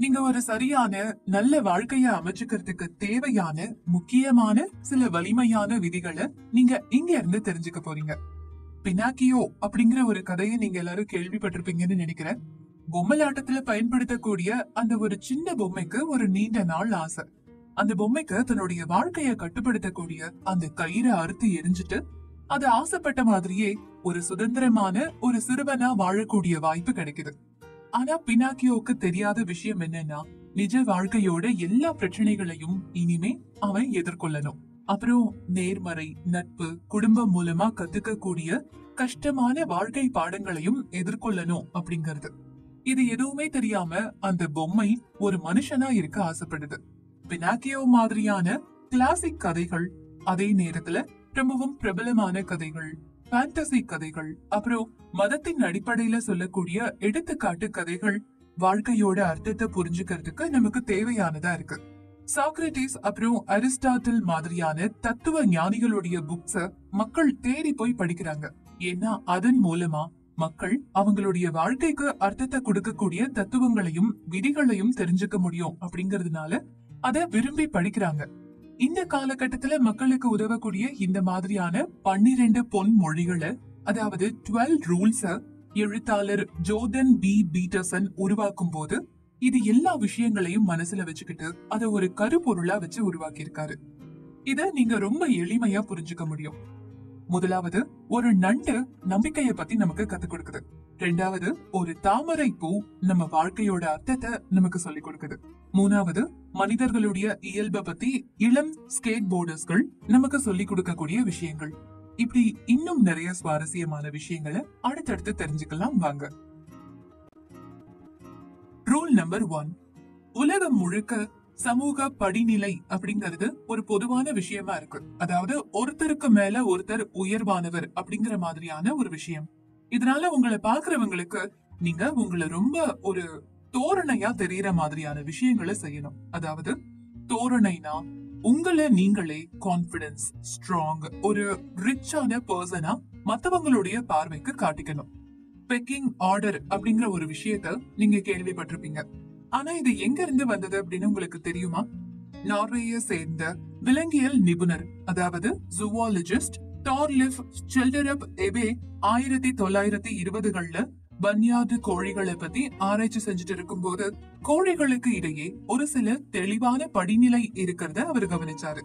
நீங்க ஒரு சரியான நல்ல வாழ்க்கைய அமைச்சுக்கிறதுக்கு தேவையான முக்கியமான சில வலிமையான விதிகளை நீங்க இங்க இருந்து தெரிஞ்சுக்க போறீங்க. பினாக்கியோ அப்படிங்கிற ஒரு கதையை நீங்க எல்லாரும் கேள்விப்பட்டிருப்பீங்கன்னு நினைக்கிறேன். பொம்மலாட்டத்துல பயன்படுத்தக்கூடிய அந்த ஒரு சின்ன பொம்மைக்கு ஒரு நீண்ட நாள் ஆசை. அந்த பொம்மைக்கு தன்னுடைய வாழ்க்கைய கட்டுப்படுத்தக்கூடிய அந்த கயிறை அறுத்து எரிஞ்சிட்டு அது ஆசைப்பட்ட மாதிரியே ஒரு சுதந்திரமான ஒரு சிறுவனா வாழக்கூடிய வாய்ப்பு கிடைக்குது. ஆனா பினாக்கியோக்கு தெரியாத விஷயம் என்னன்னா, நிஜ வாழ்க்கையோட எல்லா பிரச்சனைகளையும் இனிமே அவன் எதிர்கொள்ளணும். அப்புறம் நேர்மறை நட்பு குடும்பம் மூலமா கத்துக்க கூடிய கஷ்டமான வாழ்க்கை பாடங்களையும் எதிர்கொள்ளணும் அப்படிங்கிறது. இது எதுவுமே தெரியாம அந்த பொம்மை ஒரு மனுஷனா இருக்க ஆசைப்படுது. பினாக்கியோ மாதிரியான கிளாசிக் கதைகள், அதே நேரத்துல ரொம்பவும் பிரபலமான கதைகள், ஃபேண்டசி கதைகள், அப்புறம் மதத்தின் அடிப்படையில சொல்லக்கூடிய எடுத்துக்காட்டு கதைகள் வாழ்க்கையோட அர்த்தத்தை புரிஞ்சுக்கிறதுக்கு நமக்கு தேவையானதா இருக்கு. சாக்ரட்டிஸ் அப்புறம் அரிஸ்டாட்டில் மாதிரியான தத்துவ ஞானிகளுடைய புக்ஸ மக்கள் தேடி போய் படிக்கிறாங்க. ஏன்னா அதன் மூலமா மக்கள் அவங்களுடைய வாழ்க்கைக்கு அர்த்தத்தை கொடுக்கக்கூடிய தத்துவங்களையும் விதிகளையும் தெரிஞ்சுக்க முடியும் அப்படிங்கறதுனால அத விரும்பி படிக்கிறாங்க. இந்த காலகட்டத்துல மக்களுக்கு உதவக்கூடிய இந்த மாதிரியான 12 பொன் மொழிகளை, அதாவது 12 ரூல்ஸ எழுத்தாளர் ஜோர்டன் பி பீட்டர்சன் உருவாக்கும் போது இது எல்லா விஷயங்களையும் மனசுல வச்சுக்கிட்டு அத ஒரு கருப்பொருளா வச்சு உருவாக்கி இருக்காரு. இத நீங்க ரொம்ப எளிமையா புரிஞ்சுக்க முடியும். முதலாவது, ஒரு நண்டு நம்பிக்கைய பத்தி நமக்கு கத்து கொடுக்குது. ரெண்டாவது, ஒரு தாமரை பூ நம்ம வாழ்க்கையோட அர்த்தத்தை நமக்கு சொல்லிக் கொடுக்குது. மூணாவது, மனிதர்களுடைய இயல்பை பத்தி இளம் ஸ்கேட் போர்டர்ஸ்கள் நமக்கு சொல்லிக் கொடுக்கக்கூடிய விஷயங்கள். இப்படி இன்னும் நிறைய சுவாரஸ்யமான விஷயங்களை அடுத்தடுத்து தெரிஞ்சுக்கலாம் வாங்க. Rule number 1. உலகம் முழுக்க சமூக படிநிலை அப்படிங்கிறது ஒரு பொதுவான விஷயமா இருக்கு. அதாவது ஒருத்தருக்கு மேல ஒருத்தர் உயர்வானவர் அப்படிங்கிற மாதிரியான ஒரு விஷயம். இதனால உங்களை பாக்குறவங்களுக்கு நீங்க உங்களை ரொம்ப ஒரு தோரணையா தெரியற மாதிரியான விஷயங்களை செய்யணும். அதாவது தோரணைனா உங்களை நீங்களே கான்பிடன்ஸ், ஸ்ட்ராங், ஒரு ரிச்சான பர்சனா மத்தவங்களுடைய பார்வைக்கு காட்டிக்கணும். பெக்கிங் ஆர்டர் அப்படிங்கிற ஒரு விஷயத்த நீங்க கேள்விப்பட்டிருப்பீங்க. ஆனா இது எங்க இருந்து வந்தது அப்படின்னு உங்களுக்கு தெரியுமா? நார்வேயை சேர்ந்த விலங்கியல் நிபுணர், அதாவது ஜூவாலஜிஸ்ட் டார்லிஃப் ஸ்செல்டரப் எபே 1920கள்ல பன்யார்டு கோழிகளை பத்தி ஆராய்ச்சி செஞ்சுட்டு இருக்கும் போது கோழிகளுக்கு இடையே ஒரு சில தெளிவான படிநிலை இருக்கிறத அவர் கவனிச்சாரு.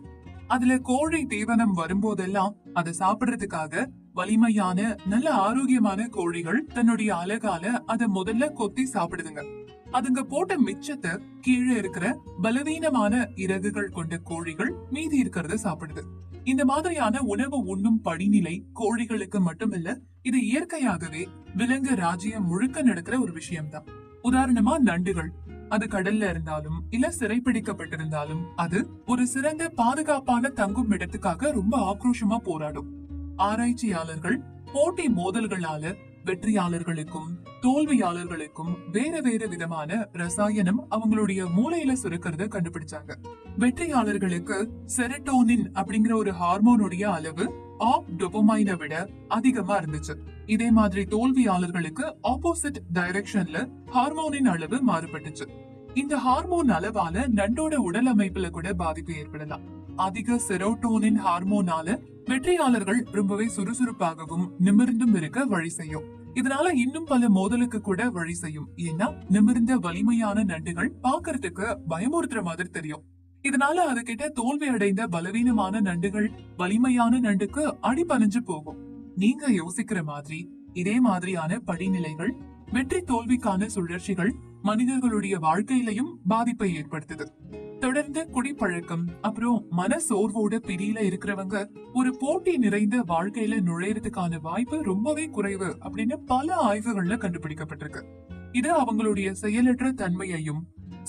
அதுல கோழி தீவனம் வரும்போதெல்லாம் அதை சாப்பிடுறதுக்காக வலிமையான நல்ல ஆரோக்கியமான கோழிகள் தன்னுடைய அலகால அதை முதல்ல கொத்தி சாப்பிடுதுங்க. அதுங்க போட்ட மிச்சத்தை கீழே இருக்கிற பலவீனமான இறகுகள் கொண்ட கோழிகள் மீதி இருக்கிறத சாப்பிடுது. இந்த மாதிரியான உணவு உண்ணும் படிநிலை கோழிகளுக்கு மட்டுமில்ல, இது இயற்கையாகவே விலங்கு ராஜ்யம் முழுக்க நடக்கிற ஒரு விஷயம்தான். உதாரணமா நண்டுகள், அது கடல்ல இருந்தாலும் இல்ல சிறைப்பிடிக்கப்பட்டிருந்தாலும் அது ஒரு சிறந்த பாதுகாப்பான தங்கும் இடத்துக்காக ரொம்ப ஆக்ரோஷமா போராடும். ஆராய்ச்சியாளர்கள் போட்டி மோதல்களால வெற்றியாளர்களுக்கும் தோல்வியாளர்களுக்கும் வேற வேற விதமான ரசாயனம் அவங்களுடைய மூளையில சுரக்கிறத கண்டுபிடிச்சாங்க. வெற்றியாளர்களுக்கு செரட்டோனின் அப்படிங்கிற ஒரு ஹார்மோனுடைய அளவு டோபமைனை விட அதிகமா இருந்துச்சு. இதே மாதிரி தோல்வியாளர்களுக்கு ஆப்போசிட் டைரக்ஷன்ல ஹார்மோனின் அளவு மாறுபட்டுச்சு. இந்த ஹார்மோன் அளவால நண்டோட உடல் அமைப்புல கூட பாதிப்பு ஏற்படலாம். அதிக செரோட்டோனின் ஹார்மோனால வெற்றியாளர்கள் ரொம்பவே சுறுசுறுப்பாகவும் நிமிர்ந்தும் இருக்க வழி செய்யும். இதனால இன்னும் பல மோதலுக்கு கூட வழி செய்யும். ஏன்னா நிமிர்ந்த வலிமையான நண்டுகள் பாக்குறதுக்கு பயமுறுத்துற மாதிரி தெரியும். இதனால அதுகிட்ட தோல்வி அடைந்த பலவீனமான நண்டுகள் வலிமையான நண்டுக்கு அடிபணிஞ்சு போகும். நீங்க யோசிக்கிற மாதிரி இதே மாதிரியான படிநிலைகள், வெற்றி தோல்விக்கான சுழற்சிகள் மனிதர்களுடைய வாழ்க்கையிலையும் பாதிப்பை ஏற்படுத்துது. தொடர்ந்து குடிப்பழக்கம் அப்புறம் மன சோர்வோட பிடியில இருக்கிறவங்க ஒரு போட்டி நிறைந்த வாழ்க்கையில நுழையறதுக்கான வாய்ப்பு ரொம்பவே குறைவு அப்படின்னு பல ஆய்வுகள்ல கண்டுபிடிக்கப்பட்டிருக்கு. இது அவங்களுடைய செயலற்ற தன்மையையும்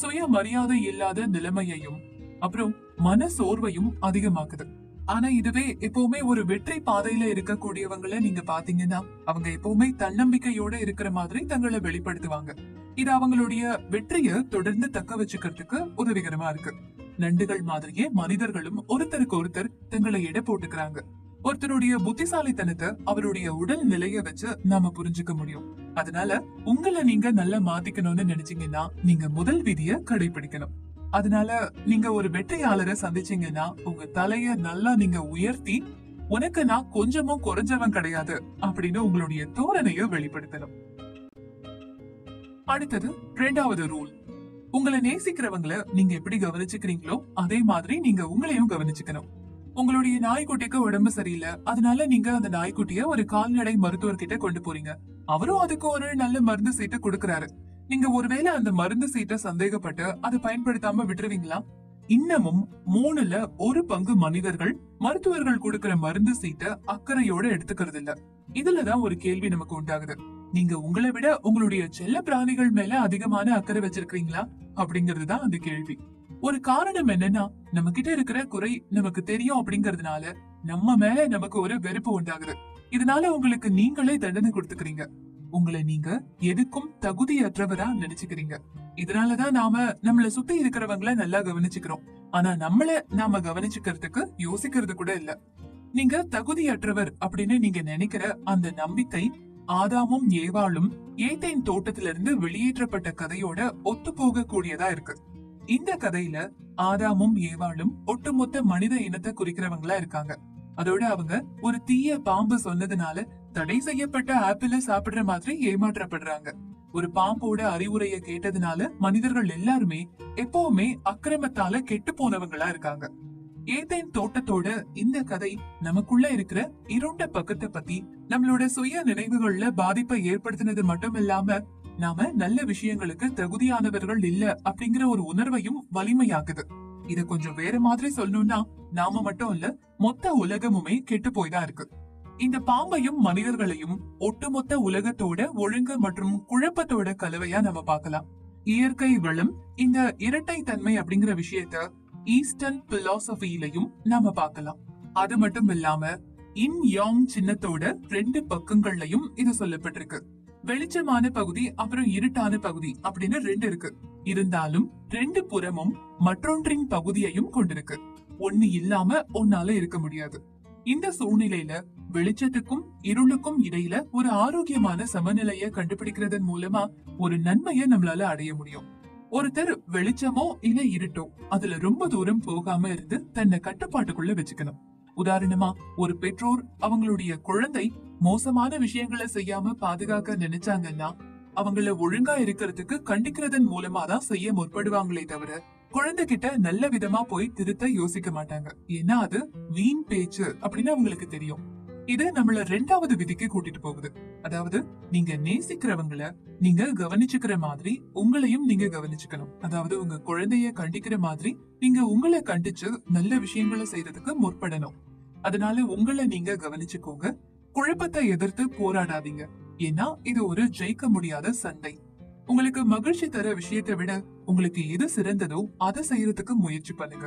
சுய மரியாதை இல்லாத நிலைமையையும் அப்புறம் மன சோர்வையும் அதிகமாக்குது. ஆனா இதுவே எப்பவுமே ஒரு வெற்றி பாதையில இருக்கக்கூடியவங்களை நீங்க பாத்தீங்கன்னா அவங்க எப்பவுமே தன்னம்பிக்கையோட இருக்கிற மாதிரி தங்களை வெளிப்படுத்துவாங்க. இது அவங்களுடைய வெற்றிய தொடர்ந்து தக்க வச்சுக்கிறதுக்கு உதவிகரமா இருக்கு. நண்டுகள் மாதிரியே மனிதர்களும் ஒருத்தருக்கு ஒருத்தர் தங்களை எடை போட்டுக்கிறாங்க. ஒருத்தருடைய புத்திசாலித்தனத்தை அவருடைய உடல் நிலைய வச்சு நாம புரிஞ்சுக்க முடியும். அதனால உங்களை நீங்க நல்லா மாத்திக்கணும்னு நினைச்சீங்கன்னா நீங்க முதல் விதிய கடைபிடிக்கணும். அதனால நீங்க ஒரு வெற்றியாளரை சந்திச்சீங்கன்னா உங்க தலைய நல்லா நீங்க உயர்த்தி, உனக்கு நான் கொஞ்சமும் குறைஞ்சவன் கிடையாது அப்படின்னு உங்களுடைய தோரணைய வெளிப்படுத்தணும். அடுத்தது 2வது ரூல். உங்களை நேசிக்கிறவங்களை நீங்க எப்படி கவனிச்சுக்கிறீங்களோ அதே மாதிரி நீங்க உங்களையும் கவனிச்சுக்கணும். உங்களுடைய நாய்க்குட்டிக்கு உடம்பு சரியில்லை, அதனால நீங்க அந்த நாய்க்குட்டிய ஒரு கால்நடை மருத்துவர்கிட்ட கொண்டு போறீங்க. அவரும் அதுக்கு ஒரு நல்ல மருந்து சீட்டை கொடுக்கறாரு. நீங்க ஒருவேளை அந்த மருந்து சீட்டை சந்தேகப்பட்டு அதை பயன்படுத்தாம விட்டுருவீங்களா? இன்னமும் 3ல் 1 பங்கு மனிதர்கள் மருத்துவர்கள் கொடுக்கிற மருந்து சீட்டை அக்கறையோட எடுத்துக்கிறது இல்ல. இதுலதான் ஒரு கேள்வி நமக்கு உண்டாகுது. நீங்க உங்களை விட உங்களுடைய செல்ல பிராணிகள் மேல அதிகமான அக்கறை வச்சிருக்கீங்களா அப்படிங்கறதுதான் அந்த கேள்வி. ஒரு காரணம் என்னன்னா, நம்ம கிட்ட இருக்கிற குறை நமக்கு தெரியும் அப்படிங்கறதுனால நம்ம மேல நமக்கு ஒரு வெறுப்பு உண்டாகுது. இதனால உங்களுக்கு நீங்களே தண்டனை கொடுத்துக்கிறீங்க. உங்களை நீங்க எதுக்கும் தகுதியற்றவரா நினைச்சுக்கிறீங்க. இதனாலதான் நாம நம்மள சுத்தி இருக்கிறவங்களை நல்லா கவனிச்சுக்கிறோம். ஆனா நாம கவனிச்சுக்கிறதுக்கு யோசிக்கிறது கூட இல்ல. நீங்க தகுதியற்றவர் அப்படின்னு நீங்க நினைக்கிற அந்த நம்பிக்கை ஆதாமும் ஏவாளும் ஏதேன் தோட்டத்திலிருந்து வெளியேற்றப்பட்ட கதையோட ஒத்து போக கூடியதா இருக்கு. இந்த கதையில ஆதாமும் ஏவாளும் ஒட்டுமொத்த மனித இனத்தை குறிக்கிறவங்களா இருக்காங்க. அதோட அவங்க ஒரு தீய பாம்பு சொன்னதுனால தடை செய்யப்பட்ட ஆப்பிள சாப்பிடுற மாதிரி ஏமாற்றப்படுறாங்க. ஒரு பாம்போட அறிவுரையை கேட்டதுனால மனிதர்கள் எல்லாருமே எப்பவுமே அக்கிரமத்தால கெட்டு போனவங்களா இருக்காங்க. ஏதேன் தோட்டத்தோட இந்த கதை நமக்குள்ள இருக்கிற இருண்ட பக்கத்தை பத்தி, நம்மளோட சுய நினைவுகள்ல பாதிப்பை ஏற்படுத்தினது மட்டும் இல்லாம நாம நல்ல விஷயங்களுக்கு தகுதியானவர்கள் இல்ல அப்படிங்கிற ஒரு உணர்வையும் வலிமையாக்குது. இத கொஞ்சம் வேற மாதிரி சொல்லணும்னா, நாம மட்டும் இல்ல மொத்த உலகமுமே கெட்டு போய்தான் இருக்கு. இந்த பாம்பையும் மனிதர்களையும் ஒட்டுமொத்த உலகத்தோட ஒழுங்கு மற்றும் குழப்பத்தோட கலவையா நம்ம பார்க்கலாம். இயற்கை வளம் இந்த இரட்டை தன்மை அப்படிங்கிற விஷயத்த ஈஸ்டர்ன் பிலாசபிலையும் நாம பார்க்கலாம். அது மட்டும் இல்லாம இன் யாங் சின்னத்தோட 2 பக்கங்கள்லயும் இது சொல்லப்பட்டிருக்கு. வெளிச்சமான பகுதி அப்புறம் இருட்டான பகுதி அப்படின்னு 2 இருக்கு. இருந்தாலும் 2 புறமும் மற்றொன்றின் பகுதியையும் கொண்டிருக்கு. ஒண்ணு இல்லாம ஒன்னால இருக்க முடியாது. இந்த சூழ்நிலையில வெளிச்சத்துக்கும் இருளுக்கும் இடையில ஒரு ஆரோக்கியமான சமநிலையை கண்டுபிடிக்கிறதன் மூலமா ஒரு நன்மையை நம்மளால அடைய முடியும். ஒருத்தர் வெளிச்சமோ இல்ல இருட்டோ அதுல ரொம்ப தூரம் போகாம இருந்து தன்னை கட்டுப்பாட்டுக்குள்ள வச்சுக்கணும். உதாரணமா, ஒரு பெற்றோர் அவங்களுடைய குழந்தை மோசமான விஷயங்களை செய்யாம பாதுகாக்க நினைச்சாங்கன்னா அவங்கள ஒழுங்கா இருக்கிறதுக்கு கண்டிக்கிறதன் மூலமா தான் செய்ய முற்படுவாங்களே தவிர குழந்தைகிட்ட நல்ல விதமா போய் திருத்த யோசிக்க மாட்டாங்க. ஏன்னா அது வீண் பேச்சு அப்படின்னு அவங்களுக்கு தெரியும். இது நம்மள 2வது விதிக்கு கூட்டிட்டு போகுது. அதாவது, நீங்க நேசிக்கிறவங்கள நீங்க கவனிச்சுக்கிற மாதிரி உங்களையும் நீங்க கவனிச்சுக்கணும். அதாவது உங்க குழந்தைய கண்டிக்கிற மாதிரி நீங்க உங்களை கண்டிச்சு நல்ல விஷயங்களை செய்யறதுக்கு முற்படணும். அதனால உங்களை நீங்க கவனிச்சுக்கோங்க. குழப்பத்தை எதிர்த்து போராடாதீங்க. ஏன்னா இது ஒரு ஜெயிக்க முடியாத சண்டை. உங்களுக்கு மகிழ்ச்சி தர விஷயத்தை விட உங்களுக்கு எது சிறந்ததோ அதை செய்யறதுக்கு முயற்சி பண்ணுங்க.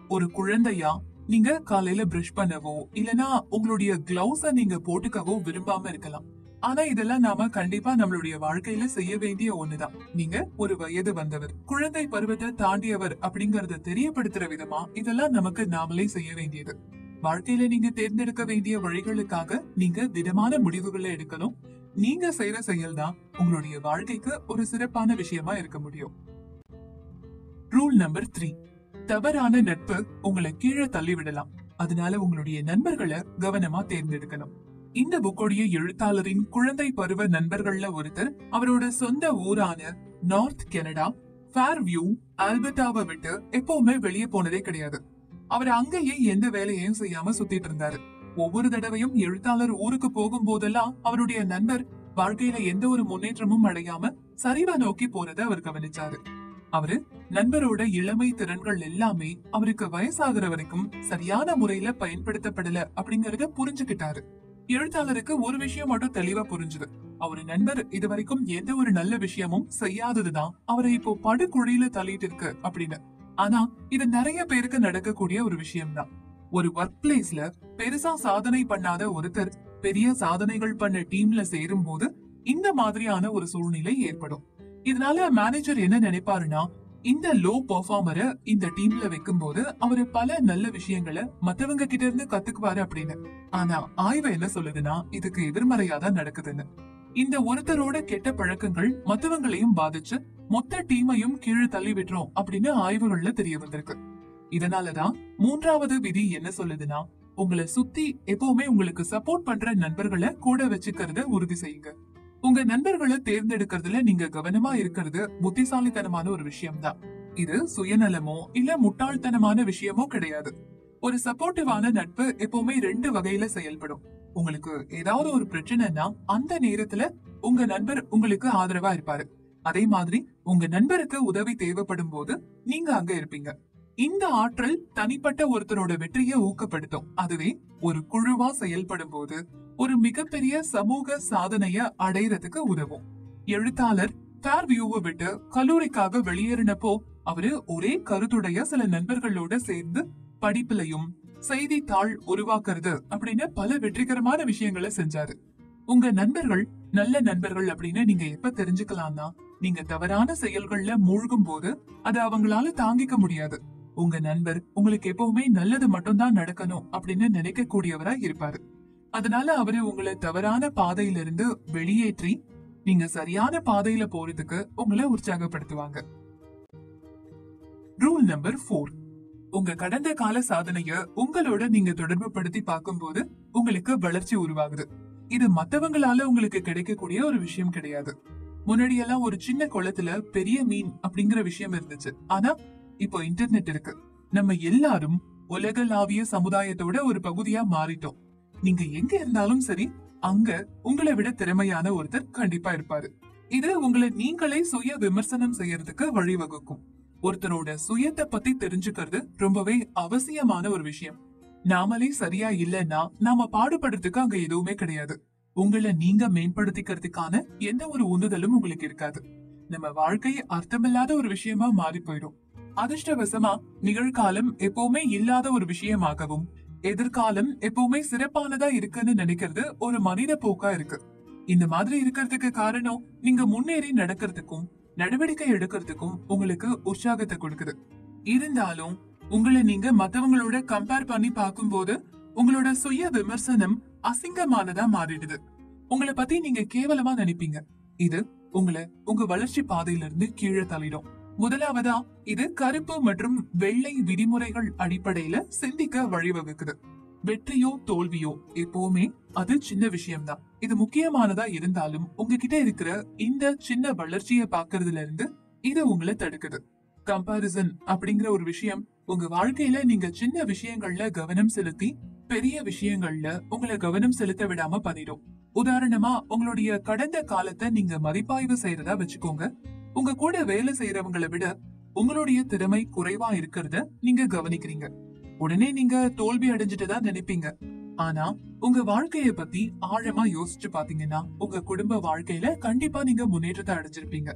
ஒரு குழந்தையா நீங்க காலையில பிரஷ் பண்ணவோ இல்லனா உங்களுடைய கிளவுஸ நீங்க போட்டுக்கவோ விரும்பாம இருக்கலாம். ஆனா இதெல்லாம் நாம கண்டிப்பா நம்மளுடைய வாழ்க்கையில செய்ய வேண்டிய ஒண்ணுதான். நீங்க ஒரு வயது வந்தவர், குழந்தை பருவத்தை தாண்டியவர் அப்படிங்கறத தெரியப்படுத்துற விதமா இதெல்லாம் நமக்கு நாமளே செய்ய வேண்டியது. வாழ்க்கையில நீங்க தேர்ந்தெடுக்க வேண்டிய வழிகளுக்காக நீங்க திடமான முடிவுகளை எடுக்கணும். நீங்க செய்யற செயல் தான் உங்களுடைய வாழ்க்கைக்கு ஒரு சிறப்பான விஷயமா இருக்க முடியும். Rule number 3. தவறான நட்பு உங்களை கீழே தள்ளிவிடலாம். அதனால உங்களுடைய நண்பர்களை கவனமா தேர்ந்தெடுக்கணும். இந்த புக்கோடைய எழுத்தாளரின் குழந்தை பருவ நண்பர்கள்ல ஒருத்தர் அவரோட சொந்த ஊரான நார்த் கனடா ஃபேர்வியூ ஆல்பர்டாவை விட்டு எப்பவுமே வெளியே போனதே கிடையாது. அவர் அங்கேயே எந்த வேலையையும் செய்யாம சுத்திட்டு இருந்தாரு. ஒவ்வொரு தடவையும் எழுத்தாளர் ஊருக்கு போகும் போதெல்லாம் அவருடைய நண்பர் வாழ்க்கையில எந்த ஒரு முன்னேற்றமும் அடையாம சரிவை நோக்கி போறத அவர் கவனிச்சாரு. அவரு நண்பரோட இளமை திறன்கள் எல்லாமே அவருக்கு வயசாகிற வரைக்கும் சரியான முறையில பயன்படுத்தப்படல அப்படிங்கறத புரிஞ்சுக்கிட்டாரு. எழுத்தாளருக்கு ஒரு விஷயம் மட்டும் தெளிவா புரிஞ்சுது. அவரு நண்பர் இதுவரைக்கும் எந்த ஒரு நல்ல விஷயமும் செய்யாததுதான் அவரை இப்போ படுகுழியில தள்ளிட்டு இருக்கு அப்படின்னு. ஆனா இது நிறைய பேருக்கு நடக்கக்கூடிய ஒரு விஷயம்தான். ஒரு ஒர்க் பிளேஸ்ல பெருசா சாதனை பண்ணாத ஒருத்தர் பெரிய சாதனைகள் பண்ண டீம்ல சேரும் போது இந்த மாதிரியான ஒரு சூழ்நிலை ஏற்படும். இதனால மேனேஜர் என்ன நினைப்பாருன்னா, இந்த லோ பெர்ஃபார்மரை இந்த டீம்ல வைக்கும் போது அவரு பல நல்ல விஷயங்களை மத்தவங்க கிட்ட இருந்து கத்துக்குவாரு அப்படின்னு. ஆனா ஆய்வு என்ன சொல்லுதுன்னா இதுக்கு எதிர்மறையாதான் நடக்குதுன்னு. இந்த ஒருத்தரோட கெட்ட பழக்கங்கள் மத்தவங்களையும் பாதிச்சு மொத்த டீமையும் கீழே தள்ளி விட்டுரும் அப்படின்னு ஆய்வுகள்ல தெரிய வந்திருக்கு. இதனாலதான் 3வது விதி என்ன சொல்லுதுன்னா, உங்களை சுத்தி எப்பவுமே உங்களுக்கு சப்போர்ட் பண்ற நண்பர்களை கூட வச்சுக்கிறத உறுதி செய்யுங்க. உங்க நண்பர்களை தேர்ந்தெடுக்கிறதுல நீங்க கவனமா இருக்கிறது புத்திசாலித்தனமான ஒரு விஷயம்தான். இது சுயநலமோ இல்ல முட்டாள்தனமான விஷயமோ கிடையாது. ஒரு சப்போர்ட்டிவான நட்பு எப்பவுமே 2 வகையில செயல்படும். உங்களுக்கு ஏதாவது ஒரு பிரச்சனைனா அந்த நேரத்துல உங்க நண்பர் உங்களுக்கு ஆதரவா இருப்பாரு. அதே மாதிரி உங்க நண்பருக்கு உதவி தேவைப்படும் போது நீங்க அங்க இருப்பீங்க. இந்த ஆற்றல் தனிப்பட்ட ஒருத்தரோட வெற்றியை ஊக்கப்படுத்தும். அதுவே ஒரு குழுவா செயல்படும் போது ஒரு மிகப்பெரிய சமூக சாதனைய அடையறதுக்கு உதவும். எழுத்தாளர் ஃபேர்வியூவை விட்டு கல்லூரிக்காக வெளியேறினப்போ அவரு ஒரே கருத்துடைய சில நண்பர்களோட சேர்ந்து படிப்புலையும் செய்தித்தாள் உருவாக்குறது அப்படின்னு பல வெற்றிகரமான விஷயங்களை செஞ்சாரு. உங்க நண்பர்கள் நல்ல நண்பர்கள் அப்படின்னு நீங்க எப்ப தெரிஞ்சுக்கலாம்னா, நீங்க தவறான செயல்கள்ல மூழ்கும் போது அதை அவங்களால தாங்கிக்க முடியாது. உங்க நண்பர் உங்களுக்கு எப்பவுமே நல்லது மட்டும்தான் நடக்கணும் அப்படின்னு நினைக்க கூடியவரா இருப்பாரு. அதனால அவரு உங்களை தவறான பாதையில இருந்து வெளியேற்றி நீங்க சரியான பாதையில போறதுக்கு உங்களை உற்சாகப்படுத்துவாங்க. Rule number 4. உங்க கடந்த கால சாதனைய உங்களோட நீங்க தொடர்பு படுத்தி பார்க்கும்போது உங்களுக்கு வளர்ச்சி உருவாகுது. இது மத்தவங்களால உங்களுக்கு கிடைக்கக்கூடிய ஒரு விஷயம் கிடையாது. முன்னாடி எல்லாம் ஒரு சின்ன குளத்துல பெரிய மீன் அப்படிங்கிற விஷயம் இருந்துச்சு. ஆனா இப்போ இன்டர்நெட் இருக்கு. நம்ம எல்லாரும் உலகளாவிய சமுதாயத்தோட ஒரு பகுதியா மாறிட்டோம். நீங்க எங்க இருந்தாலும் சரி, அங்க உங்களை விட திறமையான ஒருத்தர் கண்டிப்பா இருப்பாரு. இது உங்களை நீங்களே சுய விமர்சனம் செய்யறதுக்கு வழிவகுக்கும். ஒருத்தரோட சுயத்தை பத்தி தெரிஞ்சுக்கிறது ரொம்பவே அவசியமான ஒரு விஷயம். நாமளே சரியா இல்லைன்னா நாம பாடுபடுறதுக்கு அங்க எதுவுமே கிடையாது. உங்களை நீங்க மேம்படுத்திக்கிறதுக்கான எந்த ஒரு உந்துதலும் உங்களுக்கு இருக்காது. நம்ம வாழ்க்கை அர்த்தமில்லாத ஒரு விஷயமா மாறி போயிடும். அதிர்ஷ்டவசமா நிகழ்காலம் எப்பவுமே இல்லாத ஒரு விஷயமாகவும் எதிர்காலம் எப்பவுமே சிறப்பானதா இருக்குன்னு நினைக்கிறது ஒரு மனித போக்கா இருக்கு. இந்த மாதிரி இருக்கிறதுக்கு காரணம் நீங்க முன்னேறி நடக்கிறதுக்கும் நடவடிக்கை எடுக்கிறதுக்கும் உங்களுக்கு உற்சாகத்தை கொடுக்குது. இருந்தாலும் உங்களை நீங்க மத்தவங்களோட கம்பேர் பண்ணி பார்க்கும்போது உங்களோட சுய விமர்சனம் அசிங்கமானதா மாறிடுது. உங்களை பத்தி நீங்க கேவலமா நினைப்பீங்க. இது உங்களை உங்க வளர்ச்சி பாதையில இருந்து கீழே தள்ளிடும். முதலாவதா இது கருப்பு மற்றும் வெள்ளை விதிமுறைகள் அடிப்படையில சிந்திக்க வழிவகுக்குது. வெற்றியோ தோல்வியோ எப்பவுமே அது சின்ன விஷயம்தான். இது முக்கியமானதா இருந்தாலும் உங்ககிட்ட இருக்கிற இந்த சின்ன வளர்ச்சியை பாக்குறதுல இருந்து இது உங்களை தடுக்குது. கம்பாரிசன் அப்படிங்கிற ஒரு விஷயம் உங்க வாழ்க்கையில நீங்க சின்ன விஷயங்கள்ல கவனம் செலுத்தி பெரிய விஷயங்கள்ல உங்களை கவனம் செலுத்த விடாம பண்ணிடும். உதாரணமா உங்களுடைய கடந்த காலத்தை நீங்க மதிப்பாய்வு செய்யறதா வச்சுக்கோங்க. உங்க கூட வேலை செய்யறவங்களை விட உங்களுடைய திறமை குறைவா இருக்கிறத நீங்க கவனிக்கிறீங்க. உடனே நீங்க தோல்வி அடைஞ்சிட்டுதான் நினைப்பீங்க. ஆனா உங்க வாழ்க்கைய பத்தி ஆழமா யோசிச்சு பாத்தீங்கன்னா உங்க குடும்ப வாழ்க்கையில கண்டிப்பா நீங்க முன்னேற்றத்தை அடைஞ்சிருப்பீங்க.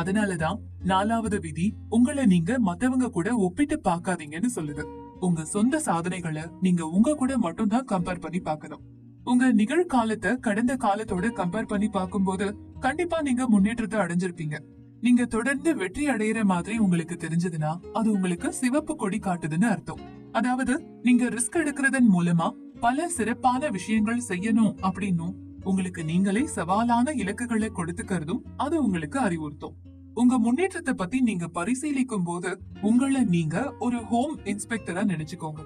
அதனாலதான் 4வது விதி உங்களை நீங்க மத்தவங்க கூட ஒப்பிட்டு பாக்காதீங்கன்னு சொல்லுது. உங்க சொந்த சாதனைகளை நீங்க உங்க கூட மட்டும் தான் கம்பேர் பண்ணி பாக்கணும். உங்க நிகழ்காலத்தை கடந்த காலத்தோட கம்பேர் பண்ணி பார்க்கும்போது கண்டிப்பா நீங்க முன்னேற்றத்தை அடைஞ்சிருப்பீங்க. நீங்க தொடர்ந்து வெற்றி அடையிற மாதிரி உங்களுக்கு தெரிஞ்சதுன்னா அது உங்களுக்கு சிவப்பு கொடி காட்டுதுன்னு அர்த்தம். அதாவது நீங்க ரிஸ்க் எடுக்கிறதன் மூலமா பல சிறப்பான விஷயங்கள் செய்யணும் அப்படின்னும் உங்களுக்கு நீங்களே சவாலான இலக்குகளை கொடுத்துக்கிறதும் அது உங்களுக்கு அறிவுறுத்தும். உங்க முன்னேற்றத்தை பத்தி நீங்க பரிசீலிக்கும் போது உங்களை நீங்க ஒரு ஹோம் இன்ஸ்பெக்டரா நினைச்சுக்கோங்க.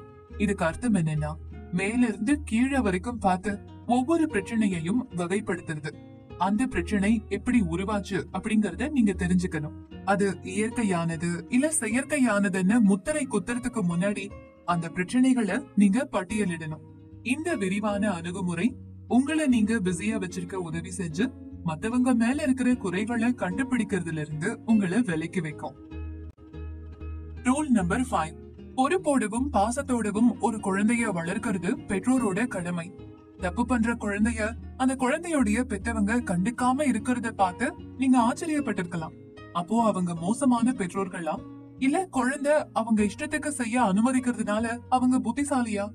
இதுக்கு அர்த்தம் என்னன்னா மேல இருந்து கீழே வரைக்கும் பார்த்து ஒவ்வொரு பிரச்சனையையும் வகைப்படுத்துறது. அந்த பிரச்சனை எப்படி உருவாச்சு அப்படிங்கறத நீங்க தெரிஞ்சுக்கணும். அது இயற்கையானது இல்ல செயற்கையானதுன்னு முத்திரை குத்துறதுக்கு முன்னாடி அந்த பிரச்சனைகளை நீங்க பட்டியலிடணும். இந்த விரிவான அணுகுமுறை உங்களை நீங்க பிஸியா வச்சிருக்க உதவி செஞ்சு மத்தவங்க மேல இருக்கிற குறைகளை கண்டுபிடிக்கிறதுல இருந்து உங்களை விலக்கி வைக்கும். Rule number 5. பொறுப்போடவும் பாசத்தோடவும் ஒரு குழந்தைய வளர்க்கிறது பெற்றோரோட கடமை. தப்பு பண்ற குழந்தைய அந்த குழந்தையோடைய பெத்தவங்க கண்டுக்காம இருக்கிறத பார்த்து நீங்க ஆச்சரியப்பட்டிருக்கலாம். அப்போ அவங்க மோசமான பெற்றோர்களா இல்ல குழந்தை அவங்க இஷ்டத்துக்கு செய்ய அனுமதிக்கிறதுனால அவங்க புத்திசாலியா?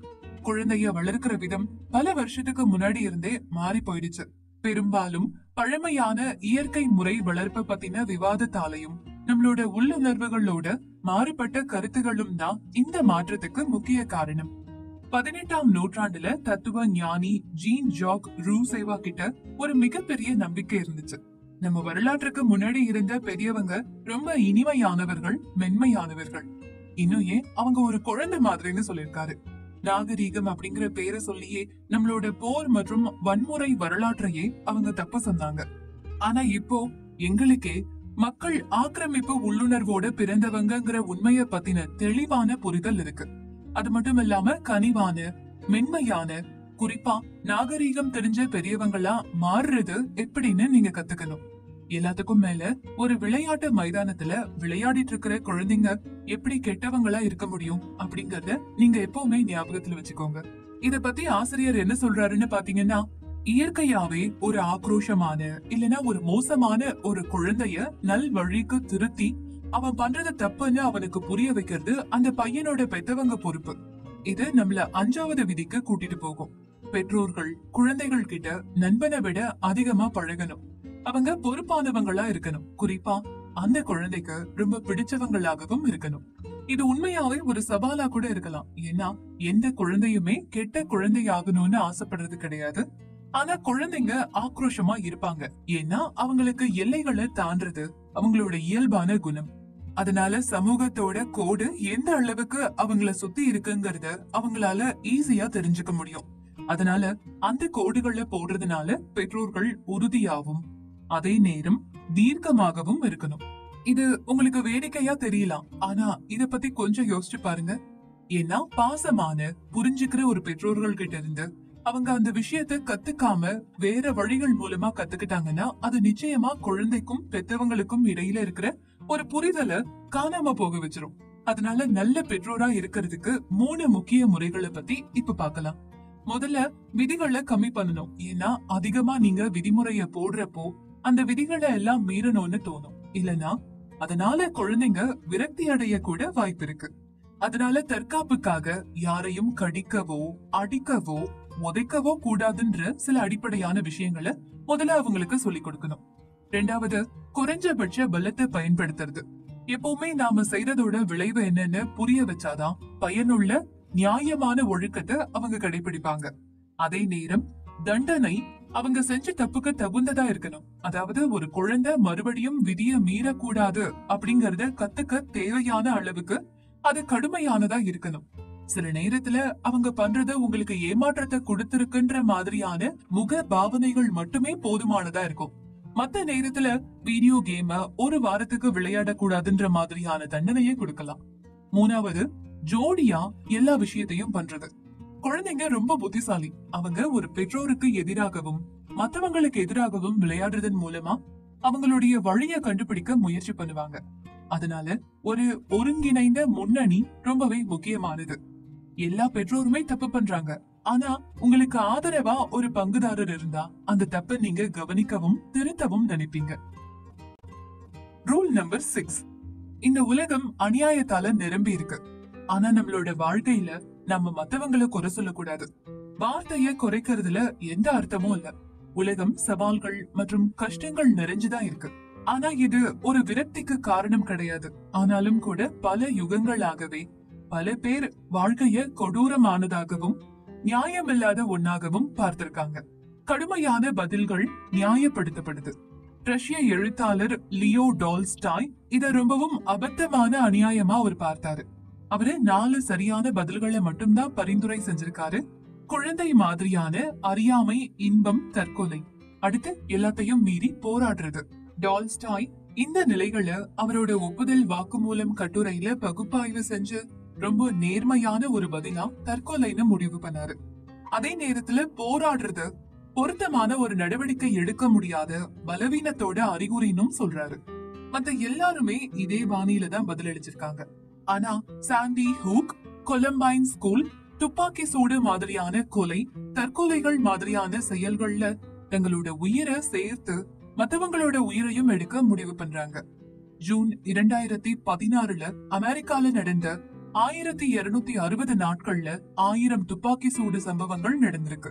குழந்தைய வளர்க்கிற விதம் பல வருஷத்துக்கு முன்னாடி இருந்தே மாறி போயிடுச்சு. பெரும்பாலும் பழமையான இயற்கை முறை வளர்ப்ப பத்தின விவாதத்தாலையும் நம்மளோட உள்ளுணர்வுகளோட மாறுபட்ட கருத்துகளும் தான் இந்த மாற்றத்துக்கு முக்கிய காரணம். 18ஆம் நூற்றாண்டுல தத்துவ ஞானி ஜீன் ஜாக் ரூசேவா கிட்ட ஒரு மிகப்பெரிய நம்பிக்கை இருந்துச்சு. நம்ம வரலாற்றுக்கு முன்னாடி இருந்த பெரியவங்க ரொம்ப இனிமையானவர்கள், மென்மையானவர்கள். இன்னும் ஏன் அவங்க ஒரு குழந்தை மாதிரின்னு சொல்லியிருக்காரு. நாகரீகம் அப்படிங்கிற பேரை சொல்லியே நம்மளோட போர் மற்றும் வன்முறை வரலாற்றையே அவங்க தப்ப சொன்னாங்க. ஆனா இப்போ எங்களுக்கே மக்கள் ஆக்கிரமிப்பு உள்ளுணர்வோட பிறந்தவங்கிற உண்மைய பத்தின தெளிவான புரிதல் இருக்கு. அது மட்டும் இல்லாம கனிவான, மென்மையான, குறிப்பா நாகரீகம் தெரிஞ்ச பெரியவங்களா மாறுறது எப்படின்னு நீங்க கத்துக்கணும். எல்லாத்துக்கும் மேல ஒரு விளையாட்டு மைதானத்துல விளையாடிட்டு இருக்கிற குழந்தைங்க எப்படி கெட்டவங்களா இருக்க முடியும் அப்படிங்கறத நீங்க எப்பவுமே ஞாபகத்துல வச்சுக்கோங்க. இத பத்தி ஆசிரியர் என்ன சொல்றாருன்னு பாத்தீங்கன்னா, இயற்கையாவே ஒரு ஆக்ரோஷமான இல்லனா ஒரு மோசமான ஒரு குழந்தைய நல் வழிக்கு திருத்தி அவன் பண்றது தப்புன்னு அவனுக்கு புரிய வைக்கிறது அந்த பையனோட பெத்தவங்க பொறுப்பு. இது நம்மள 5வது விதிக்கு கூட்டிட்டு போகும். பெற்றோர்கள் குழந்தைகள் கிட்ட நண்பனை விட அதிகமா பழகணும். அவங்க பொறுப்பானவங்களா இருக்கணும். குறிப்பா அந்த குழந்தைக்கு ரொம்ப பிடிச்சவங்களாகவும் இருக்கணும். இது உண்மையாவே ஒரு சவாலா கூட இருக்கலாம். ஏன்னா எந்த குழந்தையுமே கெட்ட குழந்தை ஆகணும்னு ஆசைப்படுறது கிடையாது. ஆனா குழந்தைங்க ஆக்ரோஷமா இருப்பாங்க. ஏன்னா அவங்களுக்கு எல்லைகளை தாண்டறது அவங்களோட இயல்பான குணம். அதனால சமூகத்தோட கோடு எந்த அளவுக்கு அவங்கள சுத்தி இருக்குங்கிறத அவங்களால ஈஸியா தெரிஞ்சுக்க முடியும். அதனால அந்த கோடுகளை போடுறதுனால பெற்றோர்கள் உறுதியாகவும் அதே நேரம் தீர்க்கமாகவும் இருக்கணும். இது உங்களுக்கு வேடிக்கையா தெரியலாம். ஆனா இத பத்தி கொஞ்சம் யோசிச்சு பாருங்க. ஏன்னா பாசமான புரிஞ்சுக்கிற ஒரு பெற்றோர்கள் கிட்ட இருந்து அவங்க அந்த விஷயத்த கத்துக்காம வேற வழிகள் மூலமா கத்துக்கிட்டாங்கன்னா அது நிச்சயமா குழந்தைக்கும் பெத்தவங்களுக்கும் இடையில இருக்கிற ஒரு புரிதலை காணாம போக வச்சிரும். அதனால நல்ல பெற்றோரா இருக்கிறதுக்கு 3 முக்கிய முறைகளை பத்தி இப்ப பாக்கலாம். முதல்ல விதிகளை கம்மி பண்ணணும். ஏன்னா அதிகமா நீங்க விதிமுறைய போடுறப்போ அந்த விதிகளை எல்லாம் மீறணும்னு தோணும். இல்லனா அதனால குழந்தைங்க விரக்தி அடைய கூட வாய்ப்பு இருக்கு. அதனால தற்காப்புக்காக யாரையும் கடிக்கவோ அடிக்கவோ உதைக்கவோ கூடாதுன்ற சில அடிப்படையான விஷயங்களை முதல்ல அவங்களுக்கு சொல்லிக் கொடுக்கணும். 2வது, குறைஞ்சபட்ச பலத்தை பயன்படுத்துறது. எப்பவுமே நாம செய்யறதோட விளைவு என்னன்னு புரிய வச்சாதான் பயனுள்ள நியாயமான ஒழுக்கத்தை அவங்க கடைபிடிப்பாங்க. அதே நேரம் தண்டனை அவங்க செஞ்ச தப்புக்கு தகுந்ததா இருக்கணும். அதாவது ஒரு குழந்தை மறுபடியும் விதிய மீறக்கூடாது அப்படிங்கறத கத்துக்க தேவையான அளவுக்கு அது கடுமையானதா இருக்கணும். சில நேரத்துல அவங்க பண்றது உங்களுக்கு ஏமாற்றத்தை கொடுத்திருக்குன்ற மாதிரியான முக பாவனைகள் மட்டுமே போதுமானதா இருக்கும். மத்த நேரத்துல வீடியோ கேம ஒரு வாரத்துக்கு விளையாடக்கூடாதுன்ற மாதிரியான தண்டனையை கொடுக்கலாம். 3வது, ஜோடியா எல்லா விஷயத்தையும் பண்றது. குழந்தைங்க ரொம்ப புத்திசாலி. அவங்க ஒரு பெற்றோருக்கு எதிராகவும் மத்தவங்களுக்கு எதிராகவும் விளையாடுறதன் மூலமா அவங்களுடைய வழிய கண்டுபிடிக்க முயற்சி பண்ணுவாங்க. அதனால ஒரு ஒருங்கிணைந்த முன்னணி ரொம்பவே முக்கியமானது. எல்லா பெற்றோருமே தப்பு பண்றாங்க. ஆனா உங்களுக்கு ஆதரவா ஒரு பங்குதாரர் இருந்தா அந்த தப்பை நீங்க கவனிக்கவும் திருத்தவும் நினைப்பீங்க. Rule number 6. இந்த உலகம் அநியாயத்தால நிரம்பி இருக்கு. ஆனா நம்மளோட வாழ்க்கையில நம்ம மத்தவங்களை குறை சொல்லக்கூடாது. வார்த்தைய குறைக்கிறதுல எந்த அர்த்தமும் இல்ல. உலகம் சவால்கள் மற்றும் கஷ்டங்கள் நிறைஞ்சுதான் இருக்கு. ஆனா இது ஒரு விரக்திக்கு காரணம் கிடையாது. ஆனாலும் கூட பல யுகங்களாகவே பல பேர் வாழ்க்கைய கொடூரமானதாகவும் நியாயமில்லாத ஒன்னாகவும் பார்த்திருக்காங்க. கடுமையான பதில்கள் நியாயப்படுத்தப்படுது. ரஷ்ய எழுத்தாளர் லியோ டால்ஸ்டாய் இத ரொம்பவும் அபத்தமான அநியாயமா அவர் பார்த்தாரு. அவரு 4 சரியான பதில்களை மட்டும்தான் பரிந்துரை செஞ்சிருக்காரு. குழந்தை மாதிரியான அறியாமை, இன்பம், தற்கொலை. அடுத்து எல்லாத்தையும் மீறி போராடுறது. டால்ஸ்டாய் இந்த நிலைகளை அவரோட ஒப்புதல் வாக்குமூலம் கட்டுரையில பகுப்பாய்வு செஞ்சு ரொம்ப நேர்மையான ஒரு பதிலா தற்கொலைன்னு முடிவு பண்ணாரு. அதே நேரத்துல போராடுறது பொருத்தமான ஒரு நடவடிக்கை எடுக்க முடியாத பலவீனத்தோட அறிகுறினும் சொல்றாரு. மத்த எல்லாருமே இதே பாணியில தான் பதிலளிச்சிருக்காங்க. ஆனா சாண்டி ஹூக், கொலம்பைன் ஸ்கூல், துப்பாக்கி சூடு மாதிரியான கொலை, தற்கொலைகள் மாதிரியான செயல்கள்ல தங்களோட உயிரை சேர்த்து மத்தவங்களோட உயிரையும் எடுக்க முடிவு பண்றாங்க. ஜூன் 2016 அமெரிக்கால நடந்த 1260 நாட்கள்ல 1000 துப்பாக்கி சூடு சம்பவங்கள் நடந்திருக்கு.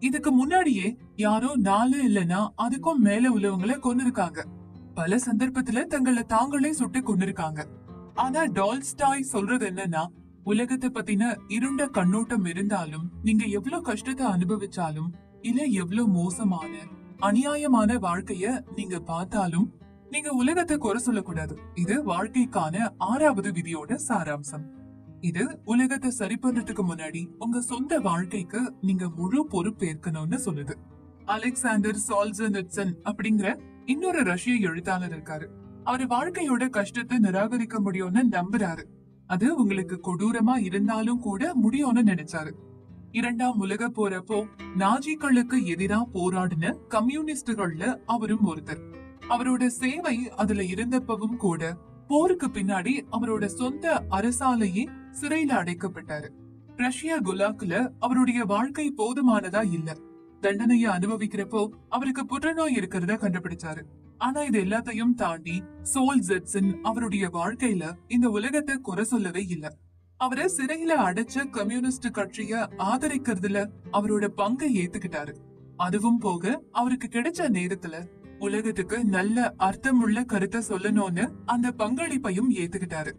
இதுக்கு முன்னாடியே யாரோ 4 இல்லனா அதுக்கும் மேல உள்ளவங்களை கொன்னிருக்காங்க. பல சந்தர்ப்பத்துல தங்களை தாங்களே சுட்டு கொண்டிருக்காங்க. ஆனா டால்ஸ்டாய் சொல்றது என்னன்னா, உலகத்தை பத்தின இருண்ட கண்ணோட்டம் இருந்தாலும், நீங்க எவ்வளவு கஷ்டத்தை அனுபவிச்சாலும், இல்ல எவ்வளவு மோசமான அநியாயமான வாழ்க்கைய நீங்க பார்த்தாலும், நீங்க உலகத்தை குறை சொல்லக்கூடாது. இது வாழ்க்கைக்கான 6வது விதியோட சாராம்சம். இது உலகத்தை சரி பண்றதுக்கு முன்னாடி உங்க சொந்த வாழ்க்கைக்கு நீங்க முழு பொறுப்பேற்கணும்னு சொல்லுது. அலெக்சாண்டர் சால்ஜனிட்சன் அப்படிங்கிற இன்னொரு ரஷ்ய எழுத்தாளர் இருக்காரு. அவரு வாழ்க்கையோட கஷ்டத்தை நிராகரிக்க முடியும்னு நம்புறாரு. அது உங்களுக்கு கொடூரமா இருந்தாலும் கூட முடியும்னு நினைச்சாரு. 2ஆம் உலக போறப்போ நாஜிக்களுக்கு எதிரா போராடின கம்யூனிஸ்டுகள்ல அவரும் ஒருத்தர். அவரோட சேவை அதுல இருந்தப்பவும் கூட போருக்கு பின்னாடி அவரோட சொந்த அரசாலேயே சிறையில அடைக்கப்பட்டாரு. ரஷ்யா குலாக்ல அவருடைய வாழ்க்கை போதுமானதா இல்ல. தண்டனைய அனுபவிக்கிறப்போ அவருக்கு புற்றுநோய் இருக்கிறத கண்டுபிடிச்சாரு. ஆனா இது எல்லாத்தையும் தாண்டி சோல்ஜெட்சன் அவருடைய வாழ்க்கையில இந்த உலகத்தை குறை சொல்லவே இல்ல. அவரை சிறையில அடைச்ச கம்யூனிஸ்ட் கட்சிய ஆதரிக்கிறதுல அவரோட பங்கை ஏத்துக்கிட்டாரு. அதுவும் போக அவருக்கு கிடைச்ச நேரத்துல உலகத்துக்கு நல்ல அர்த்தமுள்ள கருத்தை சொல்லணும்னு அந்த பங்களிப்பையும் ஏத்துக்கிட்டாரு.